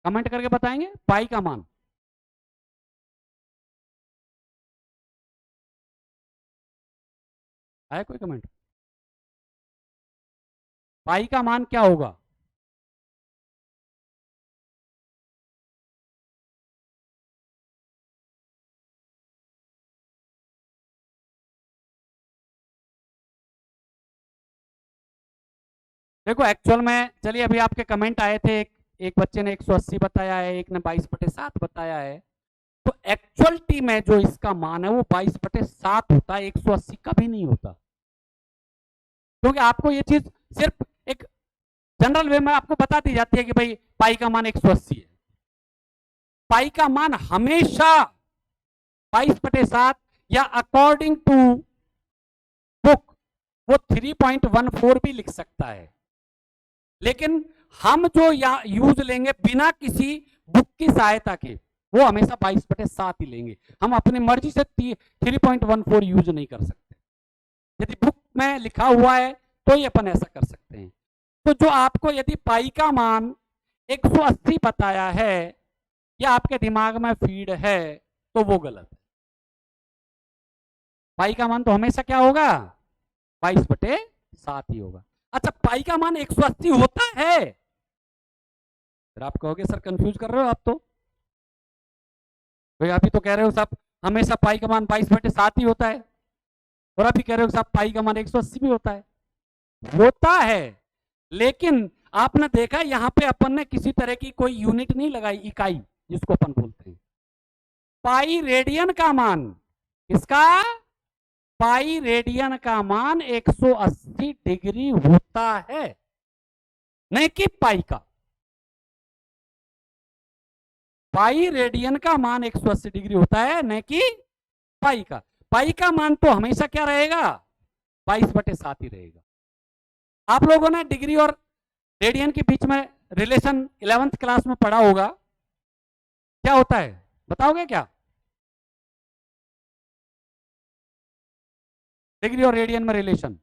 S1: कमेंट करके बताएंगे पाई का मान। आया कोई कमेंट? पाई का मान क्या होगा? देखो एक्चुअल में, चलिए अभी आपके कमेंट आए थे, एक बच्चे ने 180 बताया है, एक ने 22/7 बताया है। तो एक्चुअलिटी में जो इसका मान है वो 22/7 होता है, 180 कभी नहीं होता। क्योंकि आपको ये चीज सिर्फ एक जनरल वे में आपको बता दी जाती है कि भाई पाई का मान 180 है। पाई का मान हमेशा 22/7 या अकॉर्डिंग टू बुक वो 3.14 भी लिख सकता है, लेकिन हम जो यहाँ यूज लेंगे बिना किसी बुक की सहायता के, वो हमेशा 22/7 ही लेंगे। हम अपनी मर्जी से 3.14 यूज नहीं कर सकते। यदि बुक में लिखा हुआ है तो ही अपन ऐसा कर सकते हैं। तो जो आपको यदि पाई का मान 180 बताया है या आपके दिमाग में फीड है तो वो गलत है। पाई का मान तो हमेशा क्या होगा, 22/7 ही होगा। अच्छा पाई का मान 180 होता है, फिर आप कहोगे सर कंफ्यूज कर रहे हो आप तो, भाई अभी तो कह रहे हो साहब हमेशा पाई का मान 22/7 ही होता है, और अभी कह रहे हो साहब पाई का मान 180 भी होता है, लेकिन आपने देखा यहां पे अपन ने किसी तरह की कोई यूनिट नहीं लगाई, इकाई जिसको अपन बोलते हैं। पाई रेडियन का मान, इसका पाई रेडियन का मान 180 डिग्री होता है, नहीं कि पाई का। पाई रेडियन का मान 180 डिग्री होता है, नहीं कि पाई का। पाई का मान तो हमेशा क्या रहेगा, 22/7 ही रहेगा। आप लोगों ने डिग्री और रेडियन के बीच में रिलेशन 11th क्लास में पढ़ा होगा, क्या होता है बताओगे क्या? डिग्री और रेडियन में रिलेशन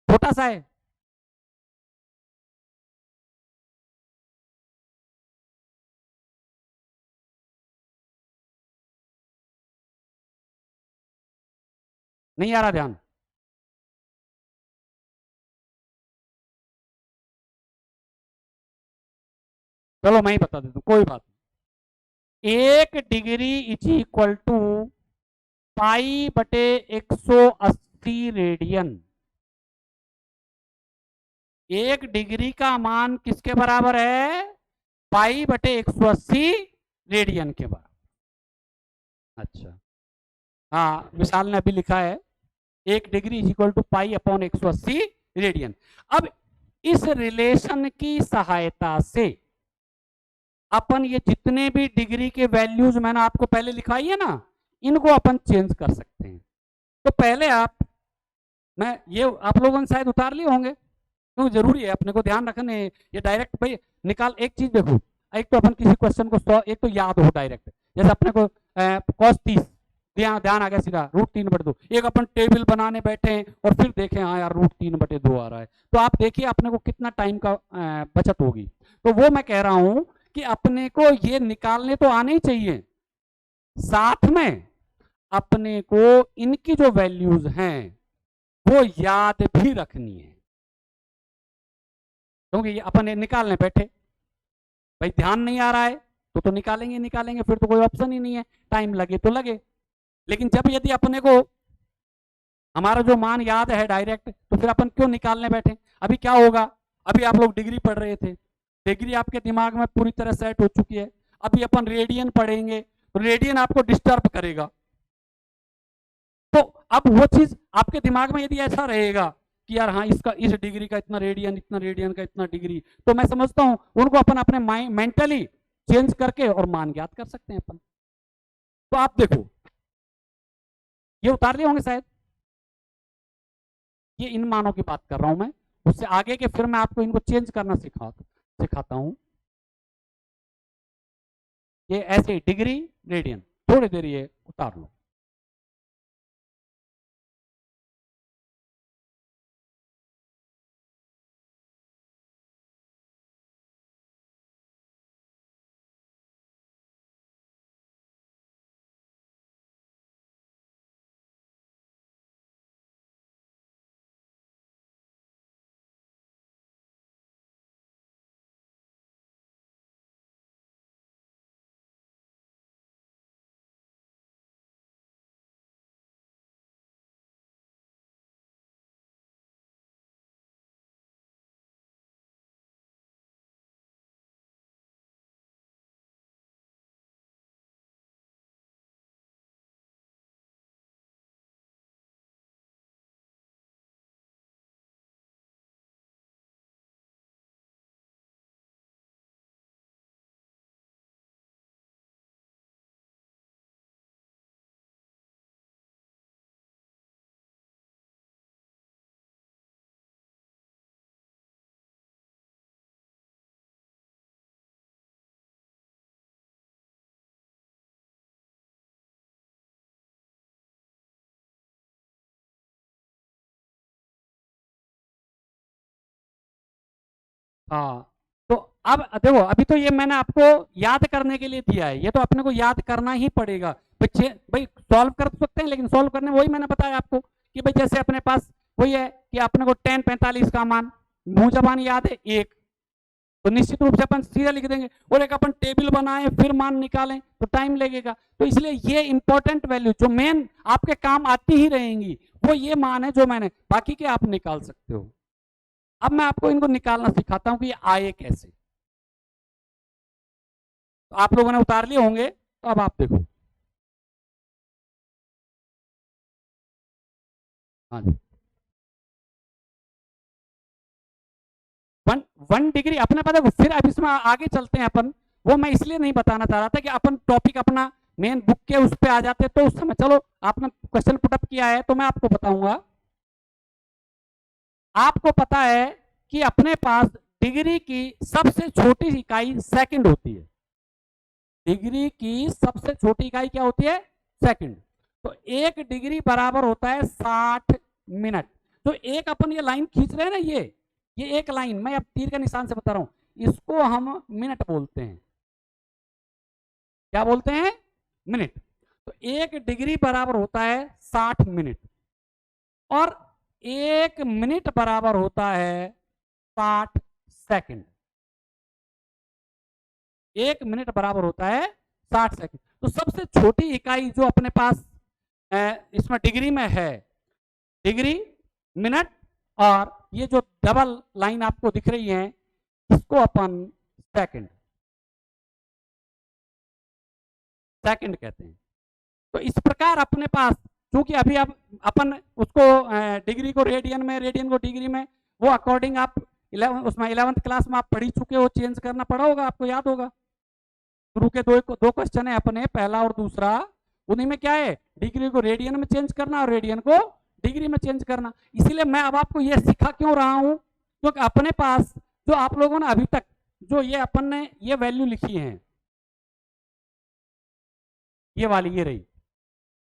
S1: छोटा सा है, नहीं आ रहा ध्यान? चलो मैं ही बता देता हूं, कोई बात नहीं। 1 डिग्री इज इक्वल टू पाई/180 रेडियन। 1 डिग्री का मान किसके बराबर है, पाई/180 रेडियन के बराबर। अच्छा हाँ, विशाल ने अभी लिखा है 1 डिग्री इज इक्वल टू पाई/180 रेडियन। अब इस रिलेशन की सहायता से अपन ये जितने भी डिग्री के वैल्यूज मैंने आपको पहले लिखाई है ना, इनको अपन चेंज कर सकते हैं। तो पहले मैं ये आप लोगों ने शायद उतार लिए होंगे, क्योंकि जरूरी है अपने को ध्यान रखने, ये डायरेक्ट भाई निकाल। एक चीज देखो, एक तो अपन किसी क्वेश्चन को एक तो याद हो डायरेक्ट, जैसे अपने को cos 30 ध्यान ध्यान आ गया सीधा √3/2। एक अपन टेबल बनाने बैठे हैं और फिर देखें हाँ यार √3/2 आ रहा है, तो आप देखिए अपने को कितना टाइम का बचत होगी। तो वो मैं कह रहा हूं कि अपने को ये निकालने तो आने ही चाहिए, साथ में अपने को इनकी जो वैल्यूज हैं वो याद भी रखनी है, क्योंकि ये अपन निकालने बैठे भाई ध्यान नहीं आ रहा है तो निकालेंगे निकालेंगे, फिर तो कोई ऑप्शन ही नहीं है, टाइम लगे तो लगे। लेकिन जब यदि अपने को हमारा जो मान याद है डायरेक्ट, तो फिर अपन क्यों निकालने बैठे। अभी क्या होगा, अभी आप लोग डिग्री पढ़ रहे थे, डिग्री आपके दिमाग में पूरी तरह सेट हो चुकी है, अभी अपन रेडियन पढ़ेंगे तो रेडियन आपको डिस्टर्ब करेगा। तो अब वो चीज आपके दिमाग में यदि ऐसा रहेगा कि यार हाँ इसका इस डिग्री का इतना रेडियन का इतना डिग्री, तो मैं समझता हूं उनको अपन अपने मेंटली चेंज करके और मान ज्ञात कर सकते हैं अपन। तो आप देखो ये उतार लिए होंगे शायद, ये इन मानों की बात कर रहा हूं मैं, उससे आगे के फिर मैं आपको इनको चेंज करना सिखाता हूं। ये ऐसे डिग्री रेडियन, थोड़ी देर ये उतार लो। हाँ तो अब देखो, अभी तो ये मैंने आपको याद करने के लिए दिया है, ये तो अपने को याद करना ही पड़ेगा। बच्चे भाई सॉल्व कर सकते हैं, लेकिन सॉल्व करने वही मैंने बताया आपको कि भाई जैसे अपने पास वही है कि अपने को 1045 का मान मुंह जबान याद है एक, तो निश्चित रूप से अपन सीधा लिख देंगे, और एक अपन टेबल बनाएं फिर मान निकालें तो टाइम लगेगा। तो इसलिए ये इंपॉर्टेंट वैल्यू जो मेन आपके काम आती ही रहेंगी वो ये मान है जो मैंने, बाकी के आप निकाल सकते हो। अब मैं आपको इनको निकालना सिखाता हूं कि ये आए कैसे। तो आप लोगों ने उतार लिए होंगे, तो अब आप देखो। हाँ जी, 1 डिग्री अपने पता है। फिर अब इसमें आगे चलते हैं अपन, वो मैं इसलिए नहीं बताना चाह रहा था कि अपन टॉपिक अपना मेन बुक के उस पे आ जाते तो उस समय, चलो आपने क्वेश्चन पुटअप किया है तो मैं आपको बताऊंगा। आपको पता है कि अपने पास डिग्री की सबसे छोटी इकाई सेकंड होती है, डिग्री की सबसे छोटी इकाई क्या होती है, सेकंड। तो 1 डिग्री बराबर होता है 60 मिनट। तो एक अपन ये लाइन खींच रहे हैं ना, ये एक लाइन मैं अब तीर के निशान से बता रहा हूं, इसको हम मिनट बोलते हैं। क्या बोलते हैं, मिनट। तो 1 डिग्री बराबर होता है 60 मिनट, और 1 मिनट बराबर होता है 60 सेकंड। 1 मिनट बराबर होता है 60 सेकंड। तो सबसे छोटी इकाई जो अपने पास इसमें डिग्री में है, डिग्री, मिनट, और ये जो डबल लाइन आपको दिख रही है इसको अपन सेकंड कहते हैं। तो इस प्रकार अपने पास, क्योंकि अभी अब अपन उसको डिग्री को रेडियन में, रेडियन को डिग्री में, वो अकॉर्डिंग आप 11th क्लास में आप पढ़ी चुके हो, चेंज करना पड़ा होगा, आपको याद होगा। शुरू के दो क्वेश्चन है अपने, पहला और दूसरा, उन्हीं में क्या है, डिग्री को रेडियन में चेंज करना और रेडियन को डिग्री में चेंज करना। इसीलिए मैं अब आपको यह सिखा क्यों रहा हूं, क्योंकि अपने पास जो आप लोगों ने अभी तक जो ये अपन ने ये वैल्यू लिखी है, ये वाली ये रही,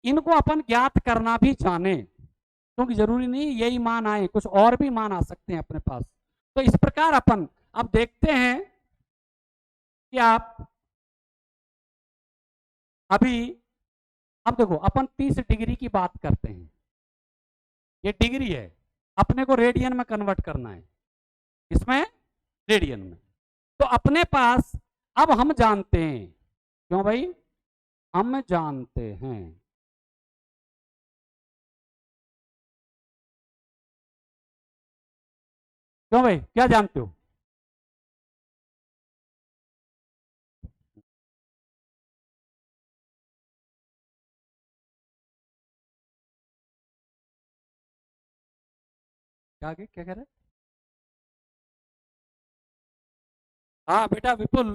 S1: इनको अपन ज्ञात करना भी जाने, क्योंकि जरूरी नहीं यही मान आए, कुछ और भी मान आ सकते हैं अपने पास। तो इस प्रकार अपन अब देखते हैं कि आप अभी, अब देखो अपन 30 डिग्री की बात करते हैं, ये डिग्री है, अपने को रेडियन में कन्वर्ट करना है, इसमें रेडियन में। तो अपने पास अब हम जानते हैं, क्यों भाई, हम जानते हैं, क्यों भाई, क्या जानते हो? क्या कह रहे? हाँ बेटा विपुल,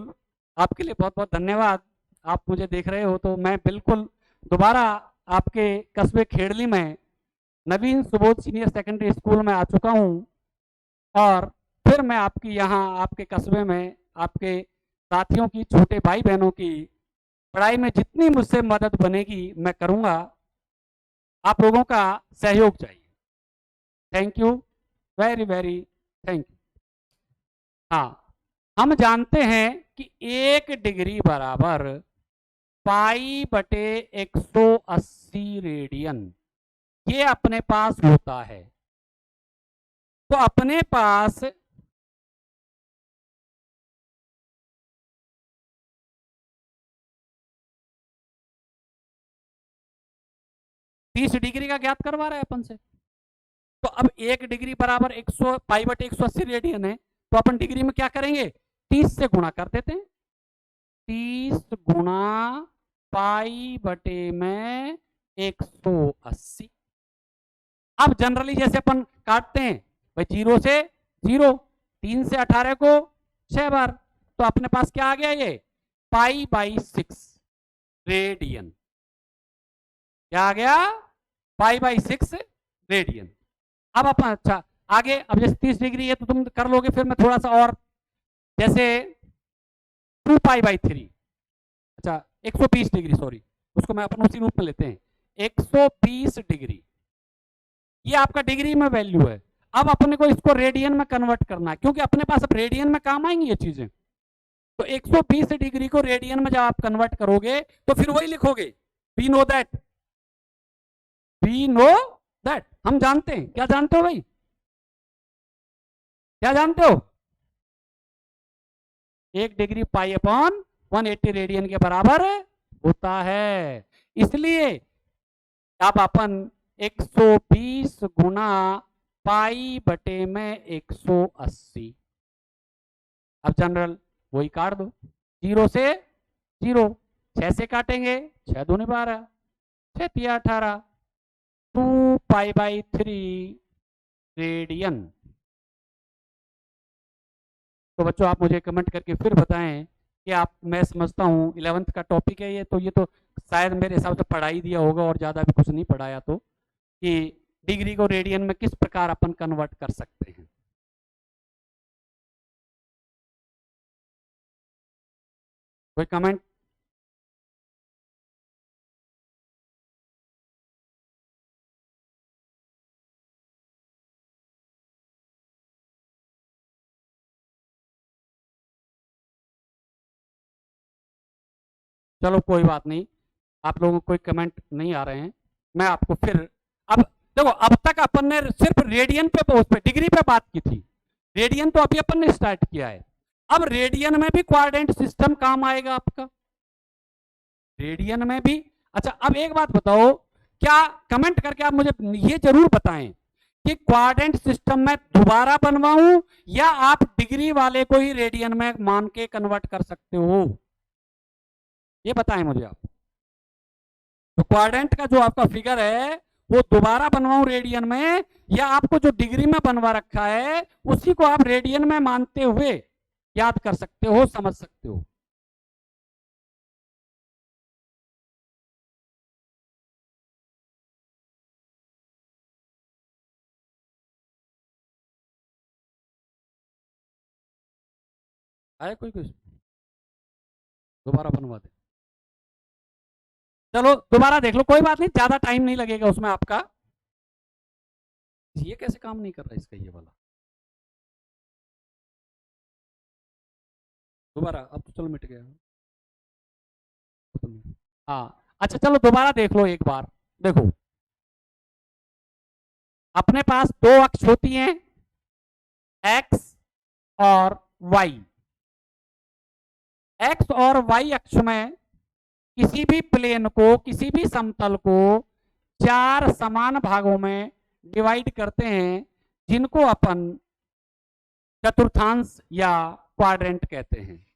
S1: आपके लिए बहुत बहुत धन्यवाद। आप मुझे देख रहे हो तो मैं बिल्कुल दोबारा आपके कस्बे खेड़ली में नवीन सुबोध सीनियर सेकेंडरी स्कूल में आ चुका हूँ, और फिर मैं आपकी यहाँ आपके कस्बे में आपके साथियों की, छोटे भाई बहनों की पढ़ाई में जितनी मुझसे मदद बनेगी मैं करूँगा। आप लोगों का सहयोग चाहिए। Thank you, very very thank you. हाँ, हम जानते हैं कि 1 डिग्री बराबर पाई बटे 180 रेडियन, ये अपने पास होता है। तो अपने पास 30 डिग्री का ज्ञात करवा रहा है अपन से। तो अब 1 डिग्री बराबर 100 पाई बटे 180 रेडियन है, तो अपन डिग्री में क्या करेंगे, 30 से गुणा कर देते हैं। 30 गुणा पाई बटे में 180। अब जनरली जैसे अपन काटते हैं भाई, 0 से 0, 3 से 18 को 6 बार, तो अपने पास क्या आ गया, ये पाई बाई 6 रेडियन। क्या आ गया, पाई बाई 6 रेडियन। अब अपन अच्छा आगे, अब जैसे 30 डिग्री है तो तुम कर लोगे, फिर मैं थोड़ा सा और, जैसे 2 पाई बाई 3, अच्छा 120 डिग्री, सॉरी, उसको मैं अपन उसी रूप में लेते हैं, 120 डिग्री, ये आपका डिग्री में वैल्यू है। अब अपने को इसको रेडियन में कन्वर्ट करना है, क्योंकि अपने पास अब रेडियन में काम आएंगी ये चीजें। तो 120 डिग्री को रेडियन में जब आप कन्वर्ट करोगे तो फिर वही लिखोगे, we know that, we know that, हम जानते हैं। क्या जानते हो भाई, क्या जानते हो? 1 डिग्री पाई अपॉन 180 रेडियन के बराबर होता है। इसलिए अब अपन 120 गुना पाई बटे में 180, अब जनरल वही काट दो, 0 से 0, 6 से काटेंगे, 6 दूनी 12, 6 तिया 18, 2 पाई बाई 3 रेडियन। तो बच्चों आप मुझे कमेंट करके फिर बताएं कि आप, मैं समझता हूँ 11th का टॉपिक है ये, तो ये तो शायद मेरे हिसाब से पढ़ाई दिया होगा और ज़्यादा भी कुछ नहीं पढ़ाया, तो कि डिग्री को रेडियन में किस प्रकार अपन कन्वर्ट कर सकते हैं। कोई कमेंट? चलो कोई बात नहीं, आप लोगों को कोई कमेंट नहीं आ रहे हैं, मैं आपको फिर, अब देखो अब तक अपन ने सिर्फ रेडियन पे, उस पे डिग्री पे बात की थी, रेडियन तो अभी अपन ने स्टार्ट किया है। अब रेडियन में भी क्वाड्रेंट सिस्टम काम आएगा आपका, रेडियन में भी। अच्छा अब एक बात बताओ, क्या, कमेंट करके आप मुझे ये जरूर बताएं कि क्वाड्रेंट सिस्टम में दोबारा बनवाऊं या आप डिग्री वाले को ही रेडियन में मान के कन्वर्ट कर सकते हो, ये बताएं मुझे आप। तो क्वाड्रेंट का जो आपका फिगर है वो दोबारा बनवाऊं रेडियन में, या आपको जो डिग्री में बनवा रखा है उसी को आप रेडियन में मानते हुए याद कर सकते हो, समझ सकते हो। आए कोई कुछ, दोबारा बनवा दे। चलो दोबारा देख लो, कोई बात नहीं, ज्यादा टाइम नहीं लगेगा उसमें आपका। ये कैसे काम नहीं कर रहा इसका, ये वाला दोबारा, अब तो चलो मिट गया। हाँ अच्छा चलो दोबारा देख लो एक बार। देखो अपने पास दो अक्ष होती हैं, एक्स और वाई। एक्स और वाई अक्ष में किसी भी प्लेन को, किसी भी समतल को चार समान भागों में डिवाइड करते हैं, जिनको अपन चतुर्थांश या क्वाड्रेंट कहते हैं।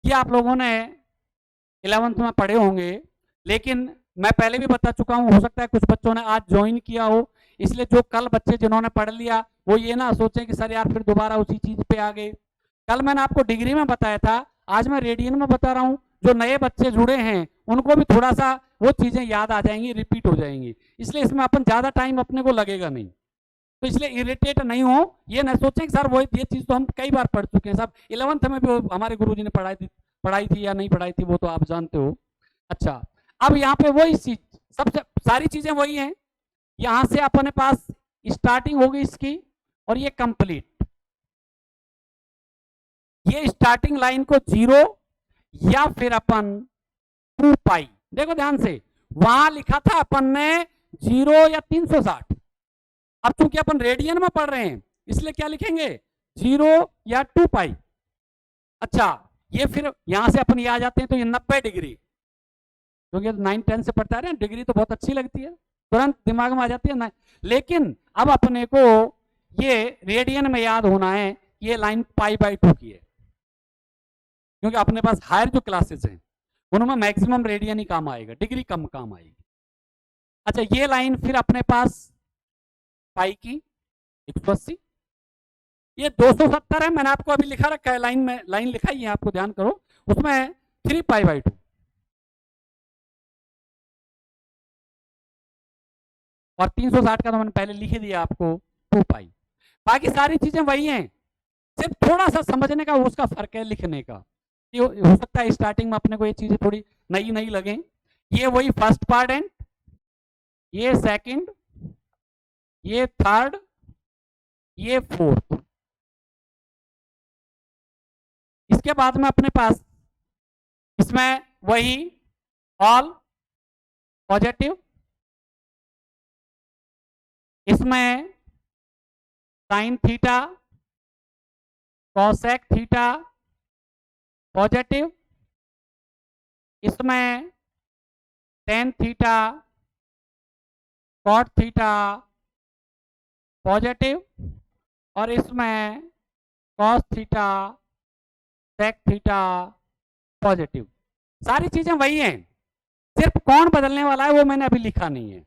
S1: ये आप लोगों ने 11th में पढ़े होंगे, लेकिन मैं पहले भी बता चुका हूं, हो सकता है कुछ बच्चों ने आज ज्वाइन किया हो, इसलिए जो कल बच्चे जिन्होंने पढ़ लिया वो ये ना सोचें कि सर यार फिर दोबारा उसी चीज पे आ गए। कल मैंने आपको डिग्री में बताया था, आज मैं रेडियन में बता रहा हूं। जो नए बच्चे जुड़े हैं उनको भी थोड़ा सा वो चीजें याद आ जाएंगी, रिपीट हो जाएंगी, इसलिए इसमें अपन ज्यादा टाइम अपने को लगेगा नहीं। तो इसलिए इरिटेट नहीं हो, ये ना सोचें कि सर वो ये चीज तो हम कई बार पढ़ चुके हैं, सब 11th में भी हमारे गुरुजी ने पढ़ाई थी या नहीं पढ़ाई थी वो तो आप जानते हो। अच्छा अब यहाँ पे वही चीज, सबसे सारी चीजें वही हैं। यहां से अपने पास स्टार्टिंग होगी इसकी, और ये कंप्लीट। ये स्टार्टिंग लाइन को 0 या फिर अपन 2 पाई, देखो ध्यान से, वहां लिखा था अपन ने 0 या 360। अब चूंकि अपन रेडियन में पढ़ रहे हैं इसलिए क्या लिखेंगे, 0 या 2 पाई। अच्छा ये फिर यहां से अपन ये आ जाते हैं तो ये 90 डिग्री, क्योंकि 9-10 से पढ़ता है, डिग्री तो बहुत अच्छी लगती है, तुरंत दिमाग में आ जाती है ना। लेकिन अब अपने को ये रेडियन में याद होना है, ये लाइन π/2 की है, क्योंकि अपने पास हायर जो क्लासेस हैं उनमें मैक्सिमम रेडियन ही काम आएगा, डिग्री कम काम आएगी। अच्छा ये लाइन फिर अपने पास पाई की 180, ये 270 है, मैंने आपको अभी लिखा रखा है लाइन में, लाइन लिखा ही है आपको ध्यान करो, उसमें 3π/2 और 360 का तो मैंने पहले लिख दिया आपको 2 पाई। बाकी सारी चीजें वही हैं, सिर्फ थोड़ा सा समझने का उसका फर्क है लिखने का। ये हो सकता है स्टार्टिंग में अपने को ये चीजें थोड़ी नई नई लगे। ये वही फर्स्ट क्वाड्रेंट, ये सेकंड, ये थर्ड, ये फोर्थ। इसके बाद में अपने पास इसमें वही ऑल पॉजिटिव, इसमें sine theta, cosec theta positive, इसमें tan theta, cot theta positive, और इसमें cos theta, sec theta positive. सारी चीजें वही हैं, सिर्फ कौन बदलने वाला है वो मैंने अभी लिखा नहीं है,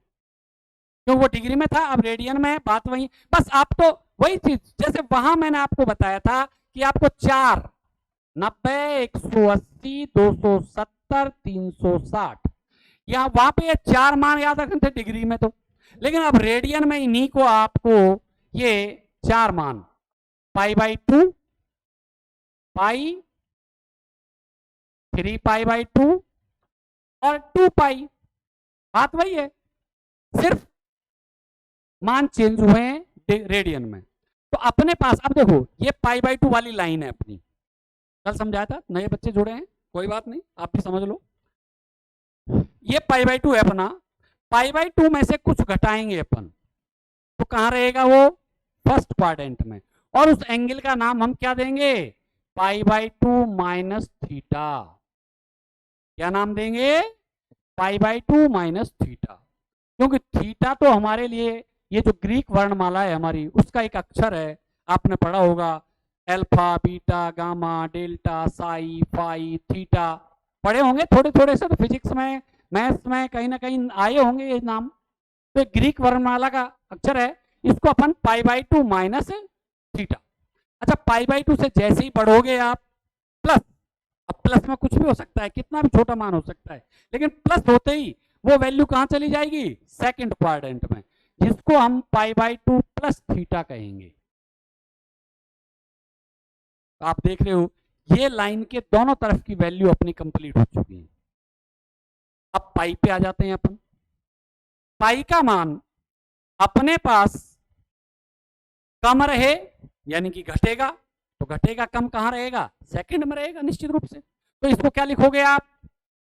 S1: क्यों वो डिग्री में था, अब रेडियन में बात वही। बस आप तो वही चीज, जैसे वहां मैंने आपको बताया था कि आपको 4, 90, 180, 270, 360, यहाँ वहां पे ये 4 मान याद रखने थे डिग्री में तो, लेकिन अब रेडियन में इन्हीं को आपको ये 4 मान π/2, पाई, 3π/2 और 2 पाई, बात वही है, सिर्फ मान चेंज हुए हैं रेडियन में। तो अपने पास अब देखो ये π/2 वाली लाइन है अपनी, कल समझाया था, नए बच्चे जुड़े हैं कोई बात नहीं, आप भी समझ लो। ये π/2 है अपना, π/2 में से कुछ घटाएंगे अपन तो कहां रहेगा वो, फर्स्ट क्वाड्रेंट में, और उस एंगल का नाम हम क्या देंगे, π/2 माइनस थीटा। क्या नाम देंगे, π/2 माइनस थीटा, क्योंकि थीटा तो हमारे लिए ये जो ग्रीक वर्णमाला है हमारी उसका एक अक्षर है, आपने पढ़ा होगा, alpha, beta, gamma, delta, psi, phi, theta, पढ़े होंगे थोड़े थोड़े से, तो फिजिक्स में मैथ्स में कहीं ना कहीं आए होंगे ये नाम। तो ग्रीक वर्णमाला का अक्षर है, इसको अपन π/2 माइनस थीटा। अच्छा π/2 से जैसे ही बढ़ोगे आप प्लस, अब प्लस में कुछ भी हो सकता है, कितना भी छोटा मान हो सकता है, लेकिन प्लस होते ही वो वैल्यू कहां चली जाएगी, सेकंड क्वाड्रेंट में, जिसको हम π/2 प्लस थीटा कहेंगे। आप देख रहे हो ये लाइन के दोनों तरफ की वैल्यू अपनी कंप्लीट हो चुकी है। अब पाई पे आ जाते हैं अपन। पाई का मान अपने पास कम रहे यानी कि घटेगा, तो घटेगा कम कहां रहेगा, सेकंड में रहेगा निश्चित रूप से। तो इसको क्या लिखोगे आप,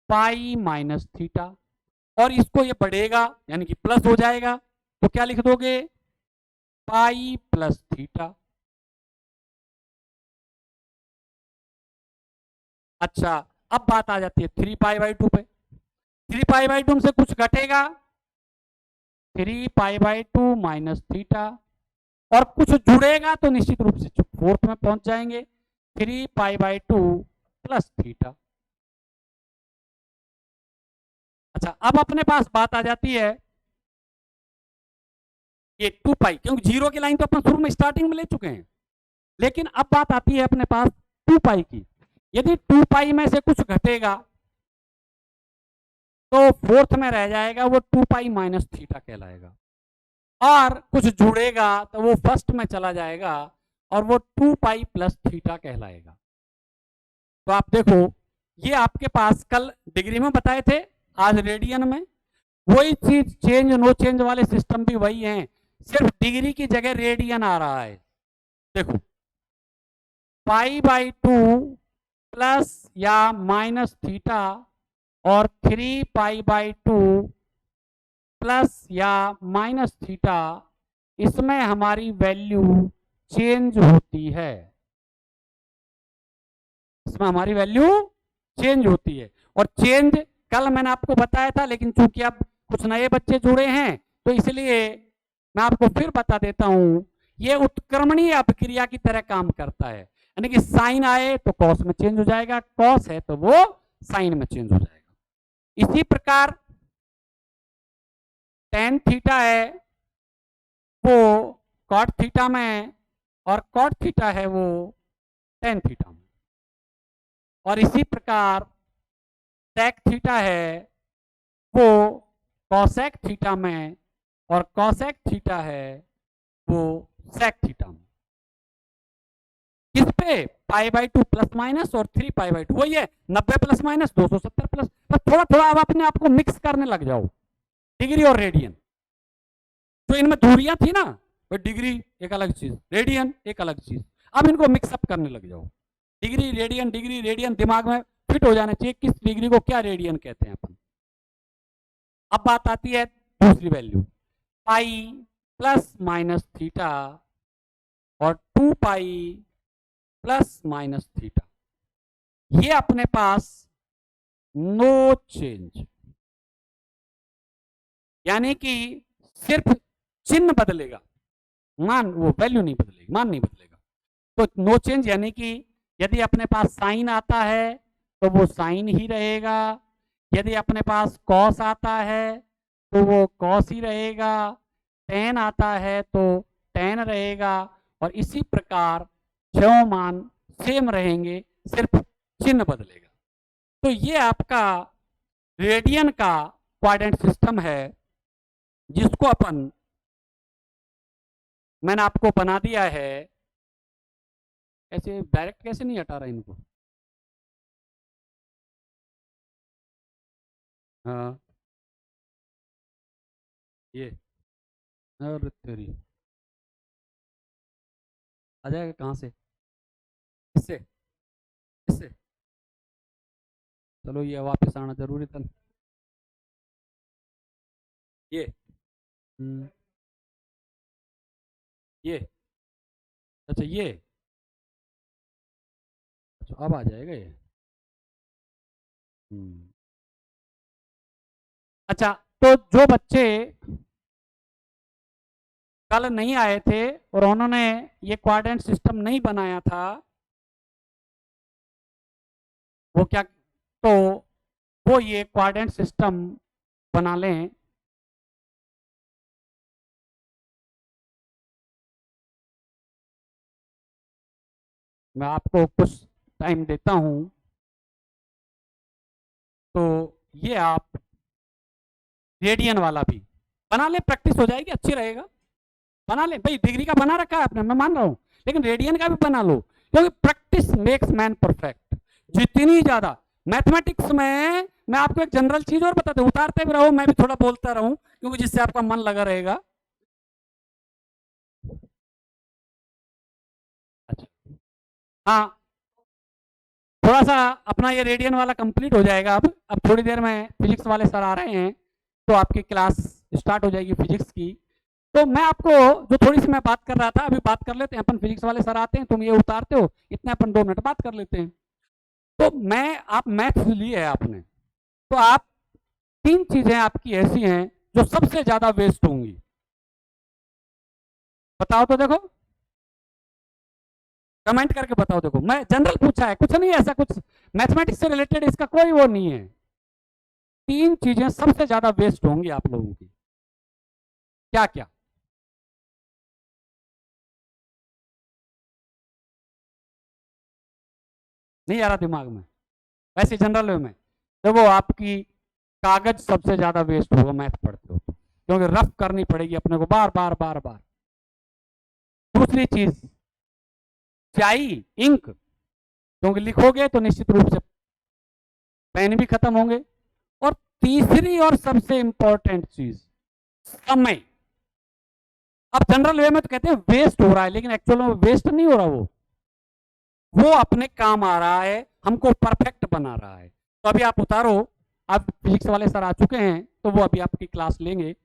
S1: पाई माइनस थीटा, और इसको ये बढ़ेगा यानी कि प्लस हो जाएगा, तो क्या लिख दोगे, पाई प्लस थीटा। अच्छा, अब बात आ जाती है 3π/2 पे। 3π/2 से कुछ घटेगा, 3π/2 माइनस थीटा, और कुछ जुड़ेगा तो निश्चित रूप से फोर्थ में पहुंच जाएंगे, 3π/2 प्लस थीटा। अच्छा, अब अपने पास बात आ जाती है ये 2π, क्योंकि जीरो की लाइन तो अपन शुरू में स्टार्टिंग में ले चुके हैं, लेकिन अब बात आती है अपने पास 2π की। यदि 2π में से कुछ घटेगा तो फोर्थ में रह जाएगा, वो 2π माइनस थीटा कहलाएगा, और कुछ जुड़ेगा तो वो फर्स्ट में चला जाएगा और वो 2π प्लस थीटा कहलाएगा। तो आप देखो, ये आपके पास कल डिग्री में बताए थे, आज रेडियन में वही चीज, चेंज नो चेंज वाले सिस्टम भी वही हैं, सिर्फ डिग्री की जगह रेडियन आ रहा है। देखो, π/2 प्लस या माइनस थीटा और 3π/2 प्लस या माइनस थीटा, इसमें हमारी वैल्यू चेंज होती है, इसमें हमारी वैल्यू चेंज होती है। और चेंज कल मैंने आपको बताया था, लेकिन चूंकि अब कुछ नए बच्चे जुड़े हैं तो इसलिए मैं आपको फिर बता देता हूं, ये उत्क्रमणीय अपक्रिया की तरह काम करता है, यानी कि साइन आए तो कॉस में चेंज हो जाएगा, कॉस है तो वो साइन में चेंज हो जाएगा। इसी प्रकार टेन थीटा है वो कॉट थीटा में, और कॉट थीटा है वो टेन थीटा में, और इसी प्रकार सेक थीटा है वो कॉसेक थीटा में, और कॉसेक थीटा है वो सेक थीटा में। किस पे, π/2 प्लस माइनस और 3π/2, वही है 90 प्लस माइनस 270 प्लस। बस थोड़ा थोड़ा अब अपने आप को मिक्स करने लग जाओ, डिग्री और रेडियन। तो इनमें दूरियां थी ना, तो डिग्री एक अलग चीज, रेडियन एक अलग चीज, अब इनको मिक्सअप करने लग जाओ। डिग्री रेडियन दिमाग में फिट हो जाना चाहिए, किस डिग्री को क्या रेडियन कहते हैं अपन। अब बात आती है दूसरी value, pi plus minus theta और 2π प्लस माइनस थीटा, ये अपने पास नो चेंज, यानी कि सिर्फ चिन्ह बदलेगा, मान वो वैल्यू नहीं बदलेगी, मान नहीं बदलेगा। तो नो चेंज यानी कि यदि अपने पास साइन आता है तो वो साइन ही रहेगा, यदि अपने पास कॉस आता है तो वो कॉस ही रहेगा, टेन आता है तो टेन रहेगा, और इसी प्रकार छह मान सेम रहेंगे, सिर्फ चिन्ह बदलेगा। तो ये आपका रेडियन का क्वाड्रेंट सिस्टम है, जिसको अपन, मैंने आपको बना दिया है, ऐसे डायरेक्ट कैसे नहीं हटा रहा इनको, हाँ ये, और तेरी आ जाएगा कहाँ से, इससे, इससे, चलो ये वापस आना जरूरी था। ये ये, अच्छा ये, अच्छा अब आ जाएगा ये। अच्छा, तो जो बच्चे कल नहीं आए थे और उन्होंने ये क्वाड्रेंट सिस्टम नहीं बनाया था, वो क्या, तो वो ये क्वाड्रेंट सिस्टम बना लें। मैं आपको कुछ टाइम देता हूं, तो ये आप रेडियन वाला भी बना ले, प्रैक्टिस हो जाएगी, अच्छी रहेगा, बना ले भाई। डिग्री का बना रखा है आपने, मैं मान रहा हूं, लेकिन रेडियन का भी बना लो, क्योंकि प्रैक्टिस मेक्स मैन परफेक्ट। जितनी ज्यादा मैथमेटिक्स में मैं आपको एक जनरल चीज और बताता हूँ, उतारते भी रहो, मैं भी थोड़ा बोलता रहूं, क्योंकि जिससे आपका मन लगा रहेगा। अच्छा, हाँ, थोड़ा सा अपना ये रेडियन वाला कंप्लीट हो जाएगा। अब थोड़ी देर में फिजिक्स वाले सर आ रहे हैं, तो आपकी क्लास स्टार्ट हो जाएगी फिजिक्स की। तो मैं आपको जो थोड़ी सी मैं बात कर रहा था, अभी बात कर लेते हैं अपन। फिजिक्स वाले सर आते हैं, तुम ये उतारते हो, इतने अपन 2 मिनट बात कर लेते हैं। तो मैं, आप मैथ्स लिए है आपने, तो आप 3 चीजें आपकी ऐसी हैं जो सबसे ज्यादा वेस्ट होंगी, बताओ तो देखो, कमेंट करके बताओ। देखो, मैं जनरल पूछा है, कुछ नहीं ऐसा कुछ मैथमेटिक्स से रिलेटेड इसका कोई वो नहीं है। 3 चीजें सबसे ज्यादा वेस्ट होंगी आप लोगों की, क्या क्या? नहीं आ रहा दिमाग में? वैसे जनरल वे में देखो, आपकी कागज सबसे ज्यादा वेस्ट होगा मैथ पढ़ते हो तो, क्योंकि रफ करनी पड़ेगी अपने को बार बार बार बार। दूसरी चीज, स्याही, इंक, क्योंकि लिखोगे तो निश्चित रूप से पेन भी खत्म होंगे। और तीसरी और सबसे इंपॉर्टेंट चीज, समय। अब जनरल वे में तो कहते हैं वेस्ट हो रहा है, लेकिन एक्चुअल में वेस्ट नहीं हो रहा, वो अपने काम आ रहा है, हमको परफेक्ट बना रहा है। तो अभी आप उतारो, आप फिजिक्स वाले सर आ चुके हैं, तो वो अभी आपकी क्लास लेंगे।